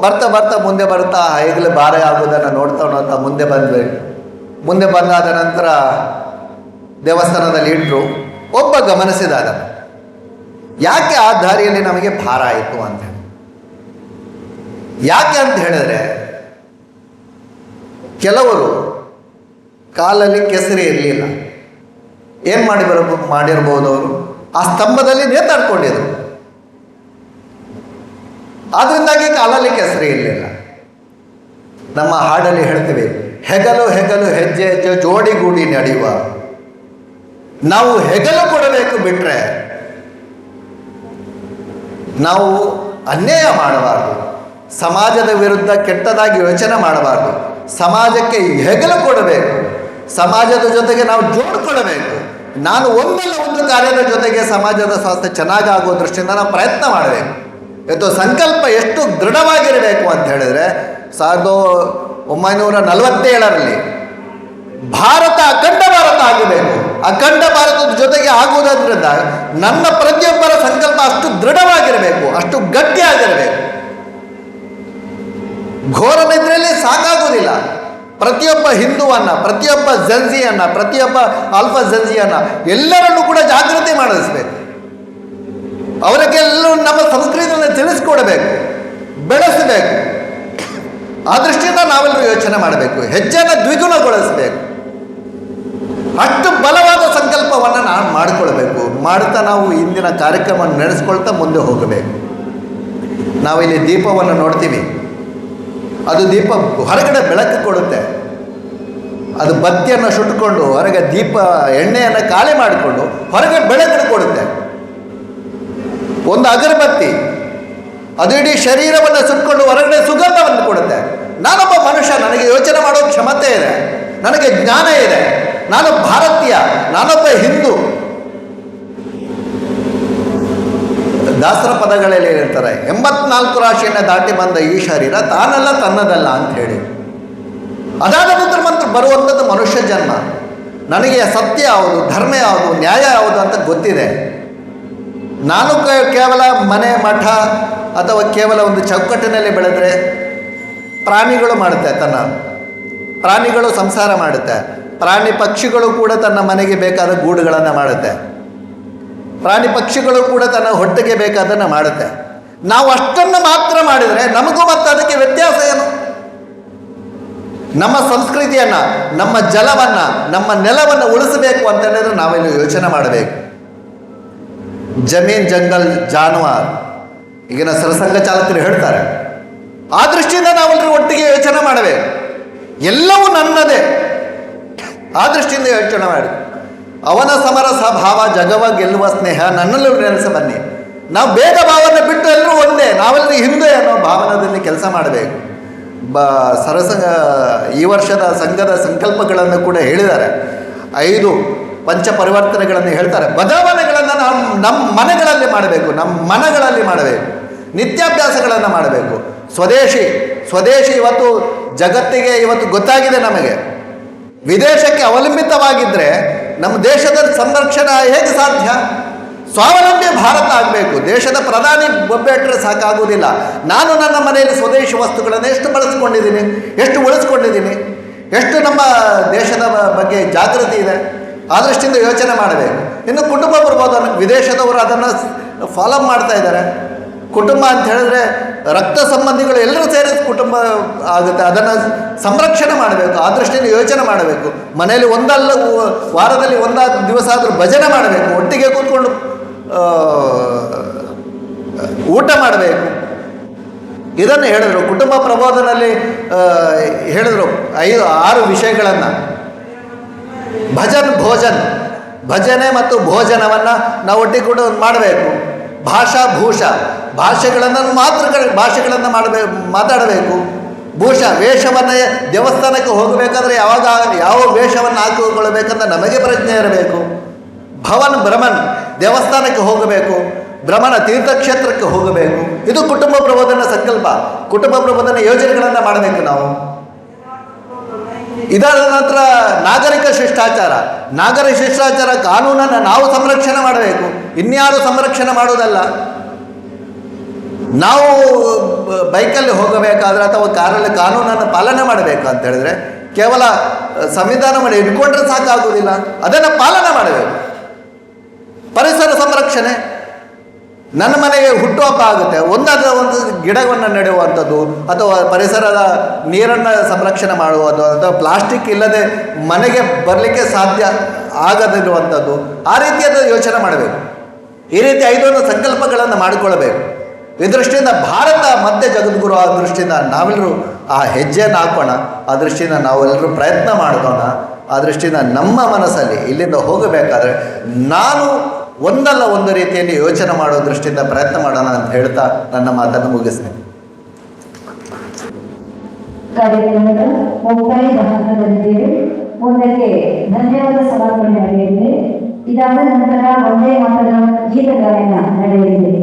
ಬರ್ತಾ ಬರ್ತಾ ಮುಂದೆ ಬರ್ತಾ ಹೆಗಲು ಭಾರ ಆಗುವುದನ್ನು ನೋಡ್ತಾ ಮುಂದೆ ಬಂದಾದ ನಂತರ ದೇವಸ್ಥಾನದಲ್ಲಿ ಇಟ್ಟರು. ಒಬ್ಬ ಗಮನಿಸಿದ ಅದನ್ನು, ಯಾಕೆ ಆ ದಾರಿಯಲ್ಲಿ ನಮಗೆ ಭಾರ ಆಯಿತು ಅಂತ ಹೇಳಿ. ಯಾಕೆ ಅಂತ ಹೇಳಿದ್ರೆ, ಕೆಲವರು ಕಾಲಲ್ಲಿ ಕೆಸರಿ ಇರಲಿಲ್ಲ. ಏನು ಮಾಡಿರ್ಬೋದು ಅವರು, ಆ ಸ್ತಂಭದಲ್ಲಿ ನೇತಾಡ್ಕೊಂಡಿದ್ರು. ಆದ್ದರಿಂದಾಗಿ ಕಾಲಲ್ಲಿ ಕೆಸರಿ ಇರಲಿಲ್ಲ. ನಮ್ಮ ಹಾಡಲ್ಲಿ ಹೇಳ್ತೀವಿ, ಹೆಗಲು ಹೆಗಲು ಹೆಜ್ಜೆ ಹೆಜ್ಜೆ ಜೋಡಿಗೂಡಿ ನಡೆಯುವ. ನಾವು ಹೆಗಲು ಕೊಡಬೇಕು, ಬಿಟ್ಟರೆ ನಾವು ಅನ್ಯಾಯ ಮಾಡಬಾರ್ದು, ಸಮಾಜದ ವಿರುದ್ಧ ಕೆಟ್ಟದಾಗಿ ಯೋಚನೆ ಮಾಡಬಾರ್ದು. ಸಮಾಜಕ್ಕೆ ಹೆಗಲು ಕೊಡಬೇಕು, ಸಮಾಜದ ಜೊತೆಗೆ ನಾವು ಜೋಡಿಕೊಳ್ಳಬೇಕು. ನಾನು ಒಂದಲ್ಲ ಒಂದು ಕಾರ್ಯದ ಜೊತೆಗೆ ಸಮಾಜದ ಸ್ವಾಸ್ಥ್ಯ ಚೆನ್ನಾಗಾಗುವ ದೃಷ್ಟಿಯಿಂದ ನಾವು ಪ್ರಯತ್ನ ಮಾಡಬೇಕು. ಇವತ್ತು ಸಂಕಲ್ಪ ಎಷ್ಟು ದೃಢವಾಗಿರಬೇಕು ಅಂತ ಹೇಳಿದರೆ, 1947ರಲ್ಲಿ ಭಾರತ ಅಖಂಡ ಭಾರತ ಆಗಬೇಕು. ಅಖಂಡ ಭಾರತದ ಜೊತೆಗೆ ಆಗುವುದರಿಂದ ನನ್ನ ಪ್ರತಿಯೊಬ್ಬರ ಸಂಕಲ್ಪ ಅಷ್ಟು ದೃಢವಾಗಿರಬೇಕು, ಅಷ್ಟು ಗಟ್ಟಿಯಾಗಿರಬೇಕು. ಘೋರ ನಿದ್ರೆಯಲ್ಲಿ ಸಾಕಾಗುವುದಿಲ್ಲ. ಪ್ರತಿಯೊಬ್ಬ ಹಿಂದುವನ್ನು, ಪ್ರತಿಯೊಬ್ಬ ಜನ್ಜಿಯನ್ನು, ಪ್ರತಿಯೊಬ್ಬ ಆಲ್ಫಾ ಜನ್ಜಿಯನ್ನು ಎಲ್ಲರನ್ನೂ ಕೂಡ ಜಾಗೃತಿ ಮಾಡಿಸಬೇಕು. ಅವರಿಗೆಲ್ಲರೂ ನಮ್ಮ ಸಂಸ್ಕೃತಿಯನ್ನು ತಿಳಿಸ್ಕೊಡ್ಬೇಕು, ಬೆಳೆಸಬೇಕು. ಆ ದೃಷ್ಟಿಯಿಂದ ನಾವೆಲ್ಲರೂ ಯೋಚನೆ ಮಾಡಬೇಕು, ಹೆಜ್ಜೆಯನ್ನು ದ್ವಿಗುಣಗೊಳಿಸಬೇಕು. ಅಷ್ಟು ಬಲವಾದ ಸಂಕಲ್ಪವನ್ನು ನಾನು ಮಾಡಿಕೊಳ್ಬೇಕು. ಮಾಡ್ತಾ ನಾವು ಇಂದಿನ ಕಾರ್ಯಕ್ರಮವನ್ನು ನಡೆಸ್ಕೊಳ್ತಾ ಮುಂದೆ ಹೋಗಬೇಕು. ನಾವಿಲ್ಲಿ ದೀಪವನ್ನು ನೋಡ್ತೀವಿ, ಅದು ದೀಪ ಹೊರಗಡೆ ಬೆಳಕು ಕೊಡುತ್ತೆ. ಅದು ಬತ್ತಿಯನ್ನು ಸುಟ್ಟುಕೊಂಡು ಹೊರಗೆ ದೀಪ ಎಣ್ಣೆಯನ್ನು ಖಾಲಿ ಮಾಡಿಕೊಂಡು ಹೊರಗೆ ಬೆಳಕು ಕೊಡುತ್ತೆ. ಒಂದು ಅಗರಬತ್ತಿ ಅದು ಇಡೀ ಶರೀರವನ್ನು ಸುಟ್ಕೊಂಡು ಹೊರಗಡೆ ಸುಗಂಧವನ್ನು ಕೊಡುತ್ತೆ. ನಾನೊಬ್ಬ ಮನುಷ್ಯ, ನನಗೆ ಯೋಚನೆ ಮಾಡೋ ಕ್ಷಮತೆ ಇದೆ, ನನಗೆ ಜ್ಞಾನ ಇದೆ, ನಾನು ಭಾರತೀಯ, ನಾನೊಬ್ಬ ಹಿಂದೂ. ದಾಸರ ಪದಗಳಲ್ಲಿ ಹೇಳ್ತಾರೆ, 84 ರಾಶಿಯನ್ನು ದಾಟಿ ಬಂದ ಈ ಶರೀರ ತಾನಲ್ಲ ತನ್ನದಲ್ಲ ಅಂತ ಹೇಳಿ. ಅದಾದ ನಂತರ ಮಾತ್ರ ಬರುವಂಥದ್ದು ಮನುಷ್ಯ ಜನ್ಮ. ನನಗೆ ಸತ್ಯ ಯಾವುದು, ಧರ್ಮ ಯಾವುದು, ನ್ಯಾಯ ಯಾವುದು ಅಂತ ಗೊತ್ತಿದೆ. ನಾನು ಕೇವಲ ಮನೆ ಮಠ ಅಥವಾ ಕೇವಲ ಒಂದು ಚೌಕಟ್ಟಿನಲ್ಲಿ ಬೆಳೆದರೆ ಪ್ರಾಣಿಗಳು ಮಾಡುತ್ತೆ, ಪ್ರಾಣಿಗಳು ಸಂಸಾರ ಮಾಡುತ್ತೆ. ಪ್ರಾಣಿ ಪಕ್ಷಿಗಳು ಕೂಡ ತನ್ನ ಮನೆಗೆ ಬೇಕಾದ ಗೂಡುಗಳನ್ನು ಮಾಡುತ್ತೆ. ಪ್ರಾಣಿ ಪಕ್ಷಿಗಳು ಕೂಡ ತನ್ನ ಹೊಟ್ಟೆಗೆ ಬೇಕಾದನ್ನು ಮಾಡುತ್ತೆ. ನಾವು ಅಷ್ಟನ್ನು ಮಾತ್ರ ಮಾಡಿದರೆ ನಮಗೂ ಮತ್ತು ಅದಕ್ಕೆ ವ್ಯತ್ಯಾಸ ಏನು? ನಮ್ಮ ಸಂಸ್ಕೃತಿಯನ್ನು, ನಮ್ಮ ಜಲವನ್ನು, ನಮ್ಮ ನೆಲವನ್ನು ಉಳಿಸಬೇಕು ಅಂತ ಹೇಳಿದ್ರೆ ನಾವೆಲ್ಲ ಯೋಚನೆ ಮಾಡಬೇಕು. ಜಮೀನ್ ಜಂಗಲ್ ಜಾನುವಾರು ಈಗಿನ ಸರಸಂಘ ಚಾಲಕರು ಹೇಳ್ತಾರೆ. ಆ ದೃಷ್ಟಿಯಿಂದ ನಾವೆಲ್ಲರೂ ಒಟ್ಟಿಗೆ ಯೋಚನೆ ಮಾಡಬೇಕು. ಎಲ್ಲವೂ ನನ್ನದೇ. ಆ ದೃಷ್ಟಿಯಿಂದ ಯೋಚನೆ ಮಾಡಿ. ಅವನ ಸಮರಸ ಭಾವ ಜಗವ ಗೆಲ್ಲುವ ಸ್ನೇಹ ನನ್ನಲ್ಲೂ ನೆಲೆಸ ಬನ್ನಿ. ನಾವು ಭೇದ ಭಾವನೆ ಬಿಟ್ಟು ಎಲ್ಲರೂ ಒಂದೇ, ನಾವೆಲ್ಲರೂ ಹಿಂದೆ ಅನ್ನೋ ಭಾವನದಲ್ಲಿ ಕೆಲಸ ಮಾಡಬೇಕು. ಈ ವರ್ಷದ ಸಂಘದ ಸಂಕಲ್ಪಗಳನ್ನು ಕೂಡ ಹೇಳಿದ್ದಾರೆ. 5 ಪಂಚ ಪರಿವರ್ತನೆಗಳನ್ನು ಹೇಳ್ತಾರೆ. ಬದಲಾವಣೆಗಳನ್ನು ನಾವು ನಮ್ಮ ಮನೆಗಳಲ್ಲಿ ಮಾಡಬೇಕು, ನಿತ್ಯಾಭ್ಯಾಸಗಳನ್ನು ಮಾಡಬೇಕು. ಸ್ವದೇಶಿ ಇವತ್ತು ಜಗತ್ತಿಗೆ ಇವತ್ತು ಗೊತ್ತಾಗಿದೆ. ನಮಗೆ ವಿದೇಶಕ್ಕೆ ಅವಲಂಬಿತವಾಗಿದ್ದರೆ ನಮ್ಮ ದೇಶದ ಸಂರಕ್ಷಣೆ ಹೇಗೆ ಸಾಧ್ಯ? ಸ್ವಾವಲಂಬಿ ಭಾರತ ಆಗಬೇಕು. ದೇಶದ ಪ್ರಧಾನಿ ಒಬ್ಬೆಟ್ಟರೆ ಸಾಕಾಗುವುದಿಲ್ಲ. ನಾನು ನನ್ನ ಮನೆಯಲ್ಲಿ ಸ್ವದೇಶಿ ವಸ್ತುಗಳನ್ನು ಎಷ್ಟು ಬಳಸ್ಕೊಂಡಿದ್ದೀನಿ, ಎಷ್ಟು ಉಳಿಸ್ಕೊಂಡಿದ್ದೀನಿ, ಎಷ್ಟು ನಮ್ಮ ದೇಶದ ಬಗ್ಗೆ ಜಾಗೃತಿ ಇದೆ, ಆ ದೃಷ್ಟಿಯಿಂದ ಯೋಚನೆ ಮಾಡಬೇಕು. ಇನ್ನು ಕುಟುಂಬ ಬರ್ಬೋದು, ವಿದೇಶದವರು ಅದನ್ನು ಫಾಲೋ ಮಾಡ್ತಾ ಇದ್ದಾರೆ. ಕುಟುಂಬ ಅಂತ ಹೇಳಿದ್ರೆ ರಕ್ತ ಸಂಬಂಧಿಗಳು ಎಲ್ಲರೂ ಸೇರಿ ಕುಟುಂಬ ಆಗುತ್ತೆ. ಅದನ್ನು ಸಂರಕ್ಷಣೆ ಮಾಡಬೇಕು, ಆ ದೃಷ್ಟಿಯಿಂದ ಯೋಚನೆ ಮಾಡಬೇಕು. ಮನೆಯಲ್ಲಿ ವಾರದಲ್ಲಿ ಒಂದಾದ ದಿವಸ ಆದರೂ ಭಜನೆ ಮಾಡಬೇಕು, ಒಟ್ಟಿಗೆ ಕೂತ್ಕೊಂಡು ಊಟ ಮಾಡಬೇಕು. ಇದನ್ನು ಹೇಳಿದರು. ಕುಟುಂಬ ಪ್ರಬೋಧನಲ್ಲಿ ಹೇಳಿದರು 6 ವಿಷಯಗಳನ್ನು. ಭಜನೆ ಮತ್ತು ಭೋಜನವನ್ನು ನಾವು ಒಟ್ಟಿಗೆ ಕೂಡ ಮಾಡಬೇಕು. ಭಾಷೆಗಳನ್ನು ಮಾತಾಡಬೇಕು. ವೇಷವನ್ನು ದೇವಸ್ಥಾನಕ್ಕೆ ಹೋಗಬೇಕಾದ್ರೆ ಯಾವ ವೇಷವನ್ನು ಹಾಕಿಕೊಳ್ಳಬೇಕಂತ ನಮಗೆ ಪ್ರಜ್ಞೆ ಇರಬೇಕು. ಭ್ರಮನ್ ದೇವಸ್ಥಾನಕ್ಕೆ ಹೋಗಬೇಕು, ಭ್ರಮಣ ತೀರ್ಥಕ್ಷೇತ್ರಕ್ಕೆ ಹೋಗಬೇಕು. ಇದು ಕುಟುಂಬ ಪ್ರಬೋಧನ ಸಂಕಲ್ಪ, ಕುಟುಂಬ ಪ್ರಬೋಧನ ಯೋಜನೆಗಳನ್ನು ಮಾಡಬೇಕು ನಾವು. ಇದಾದ ನಂತರ ನಾಗರಿಕ ಶಿಷ್ಟಾಚಾರ ಕಾನೂನನ್ನು ನಾವು ಸಂರಕ್ಷಣೆ ಮಾಡಬೇಕು, ಇನ್ಯಾರು ಸಂರಕ್ಷಣೆ ಮಾಡುವುದಲ್ಲ. ನಾವು ಬೈಕಲ್ಲಿ ಹೋಗಬೇಕಾದ್ರೆ ಅಥವಾ ಕಾರಲ್ಲಿ ಕಾನೂನನ್ನು ಪಾಲನೆ ಮಾಡಬೇಕು ಅಂತ ಹೇಳಿದ್ರೆ ಕೇವಲ ಸಂವಿಧಾನವನ್ನು ಇಟ್ಕೊಂಡ್ರೆ ಸಾಕಾಗುವುದಿಲ್ಲ, ಅದನ್ನು ಪಾಲನೆ ಮಾಡಬೇಕು. ಪರಿಸರ ಸಂರಕ್ಷಣೆ, ನನ್ನ ಮನೆಗೆ ಹುಟ್ಟುಹಬ್ಬ ಆಗುತ್ತೆ, ಒಂದಾದ ಒಂದು ಗಿಡವನ್ನು ನೆಡುವಂಥದ್ದು ಅಥವಾ ಪರಿಸರದ ನೀರನ್ನು ಸಂರಕ್ಷಣೆ ಮಾಡುವುದು ಅಥವಾ ಪ್ಲಾಸ್ಟಿಕ್ ಇಲ್ಲದೆ ಮನೆಗೆ ಬರಲಿಕ್ಕೆ ಸಾಧ್ಯ ಆಗದಿರುವಂಥದ್ದು, ಆ ರೀತಿಯಾದ ಯೋಚನೆ ಮಾಡಬೇಕು. ಈ ರೀತಿ 5 ಸಂಕಲ್ಪಗಳನ್ನು ಮಾಡಿಕೊಳ್ಳಬೇಕು. ಈ ದೃಷ್ಟಿಯಿಂದ ಭಾರತ ಮತ್ತೆ ಜಗದ್ಗುರು ಆ ದೃಷ್ಟಿಯಿಂದ ನಾವೆಲ್ಲರೂ ಆ ಹೆಜ್ಜೆಯನ್ನು ಹಾಕೋಣ, ಆ ದೃಷ್ಟಿಯಿಂದ ನಾವೆಲ್ಲರೂ ಪ್ರಯತ್ನ ಮಾಡೋಣ. ಆ ದೃಷ್ಟಿಯಿಂದ ನಮ್ಮ ಮನಸ್ಸಲ್ಲಿ ಇಲ್ಲಿಂದ ಹೋಗಬೇಕಾದ್ರೆ ನಾನು ಒಂದಲ್ಲ ಒಂದು ರೀತಿಯಲ್ಲಿ ಯೋಚನೆ ಮಾಡೋ ದೃಷ್ಟಿಯಿಂದ ಪ್ರಯತ್ನ ಮಾಡೋಣ ಅಂತ ಹೇಳ್ತಾ ನನ್ನ ಮಾತನ್ನು ಮುಗಿಸ್ತೇನೆ. ಕಾರ್ಯಕ್ರಮದ ಮುಕ್ತಾಯದ ಹಂತದಲ್ಲಿದ್ದೇವೆ. ಮುಂದಕ್ಕೆ ಧನ್ಯವಾದ ಸಮರ್ಪಣೆ ನಡೆಯಲಿದೆ. ಇದಾದ ನಂತರ ಒಂದೇ ಮಾತನ ಗೀತ ಗಾಯನ ನಡೆಯಲಿದೆ.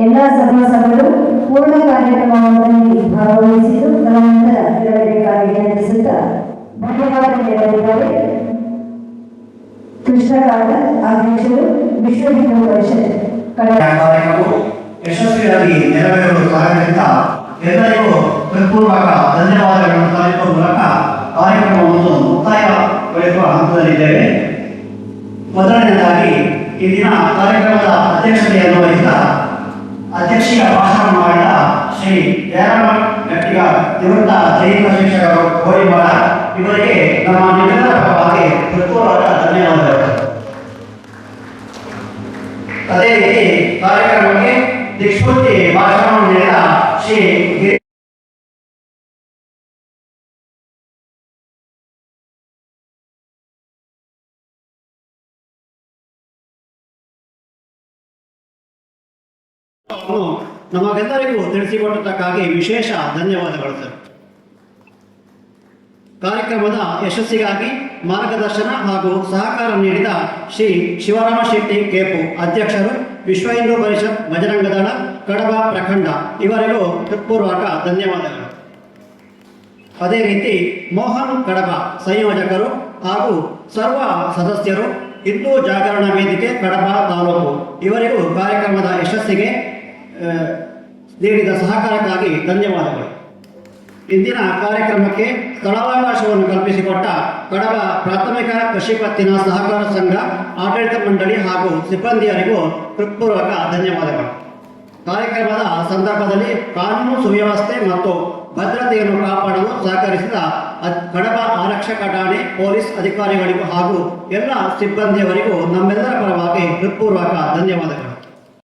ಎಲ್ಲ ಸದಸ್ಯರು ಪೂರ್ಣ ಕಾರ್ಯಕ್ರಮದಲ್ಲಿ ಭಾಗವಹಿಸಿದ್ದು ತದನಂತರ ತೆರಳಬೇಕಾಗಿ ನಡೆಸುತ್ತಾ ಧನ್ಯವಾದ ನೀಡಲಿದ್ದಾರೆ. ಕೃಷ್ಣ ಕಾಡ ಅಧ್ಯಕ್ಷರು, ವಿಶ್ವ ಹಿಂದೂ ಪರಿಷತ್. ಕಾರ್ಯಕ್ರಮವು ಯಶಸ್ವಿಯಾಗಿ ನೆರವೇರಲು ಕಾರಣದಿಂದ ಎಲ್ಲರಿಗೂ ಹೃತ್ಪೂರ್ವಕ ಧನ್ಯವಾದಗಳನ್ನು ಸಲ್ಲಿಸುವ ಮೂಲಕ ಕಾರ್ಯಕ್ರಮವನ್ನು ಮುಕ್ತಾಯಗೊಳಿಸುವ ಹಂತದಲ್ಲಿದ್ದೇವೆ. ಮೊದಲನೇದಾಗಿ ಈ ದಿನ ಕಾರ್ಯಕ್ರಮದ ಅಧ್ಯಕ್ಷತೆಯನ್ನು ವಹಿಸಿದ ಅಧ್ಯಕ್ಷೀಯ ಭಾಷಣ ಮಾಡಿದ ಶ್ರೀ ಜಯರಾಮ ಗಟ್ಟಿಗ ನಿವೃತ್ತ ಜೈನ ಶಿಕ್ಷಕರು ಗೋರಿಮಾಳ ಇವರಿಗೆ ನಮ್ಮ ನಿಮ್ಮೆಲ್ಲರ ಪರವಾಗಿ ಹೃತ್ಪೂರ್ವಕ ಧನ್ಯವಾದಗಳು. ಅದೇ ರೀತಿ ಕಾರ್ಯಕ್ರಮಕ್ಕೆ ದಿಕ್ಸೂಚಿ ಭಾಷಣವನ್ನು ನೀಡಿದ ಶ್ರೀ ನಮಗೆಲ್ಲರಿಗೂ ತಿಳಿಸಿಕೊಟ್ಟದಕ್ಕಾಗಿ ವಿಶೇಷ ಧನ್ಯವಾದಗಳು ಸರ್. ಕಾರ್ಯಕ್ರಮದ ಯಶಸ್ಸಿಗಾಗಿ ಮಾರ್ಗದರ್ಶನ ಹಾಗೂ ಸಹಕಾರ ನೀಡಿದ ಶ್ರೀ ಶಿವರಾಮ ಶೆಟ್ಟಿ ಕೇಪು ಅಧ್ಯಕ್ಷರು, ವಿಶ್ವ ಹಿಂದೂ ಪರಿಷತ್ ಬಜರಂಗ ದಳ ಕಡಬ ಪ್ರಖಂಡ ಇವರಿಗೂ ಹೃತ್ಪೂರ್ವಕ ಧನ್ಯವಾದಗಳು. ಅದೇ ರೀತಿ ಮೋಹನ್ ಕಡಬ ಸಂಯೋಜಕರು ಹಾಗೂ ಸರ್ವ ಸದಸ್ಯರು, ಹಿಂದೂ ಜಾಗರಣ ವೇದಿಕೆ ಕಡಬ ತಾಲೂಕು ಇವರಿಗೂ ಕಾರ್ಯಕ್ರಮದ ಯಶಸ್ಸಿಗೆ ನೀಡಿದ ಸಹಕಾರಕ್ಕಾಗಿ ಧನ್ಯವಾದಗಳು. ಇಂದಿನ ಕಾರ್ಯಕ್ರಮಕ್ಕೆ ಸ್ಥಳಾವಕಾಶವನ್ನು ಕಲ್ಪಿಸಿಕೊಟ್ಟ ಕಡಬ ಪ್ರಾಥಮಿಕ ಕೃಷಿ ಪತ್ತಿನ ಸಹಕಾರ ಸಂಘ ಆಡಳಿತ ಮಂಡಳಿ ಹಾಗೂ ಸಿಬ್ಬಂದಿಯರಿಗೂ ಹೃತ್ಪೂರ್ವಕ ಧನ್ಯವಾದಗಳು. ಕಾರ್ಯಕ್ರಮದ ಸಂದರ್ಭದಲ್ಲಿ ಕಾನೂನು ಸುವ್ಯವಸ್ಥೆ ಮತ್ತು ಭದ್ರತೆಯನ್ನು ಕಾಪಾಡಲು ಸಹಕರಿಸಿದ ಕಡಬ ಆರಕ್ಷಕ ಠಾಣೆ ಪೊಲೀಸ್ ಅಧಿಕಾರಿಗಳಿಗೂ ಹಾಗೂ ಎಲ್ಲ ಸಿಬ್ಬಂದಿಯವರಿಗೂ ನಮ್ಮೆಲ್ಲರ ಪರವಾಗಿ ಹೃತ್ಪೂರ್ವಕ ಧನ್ಯವಾದಗಳು.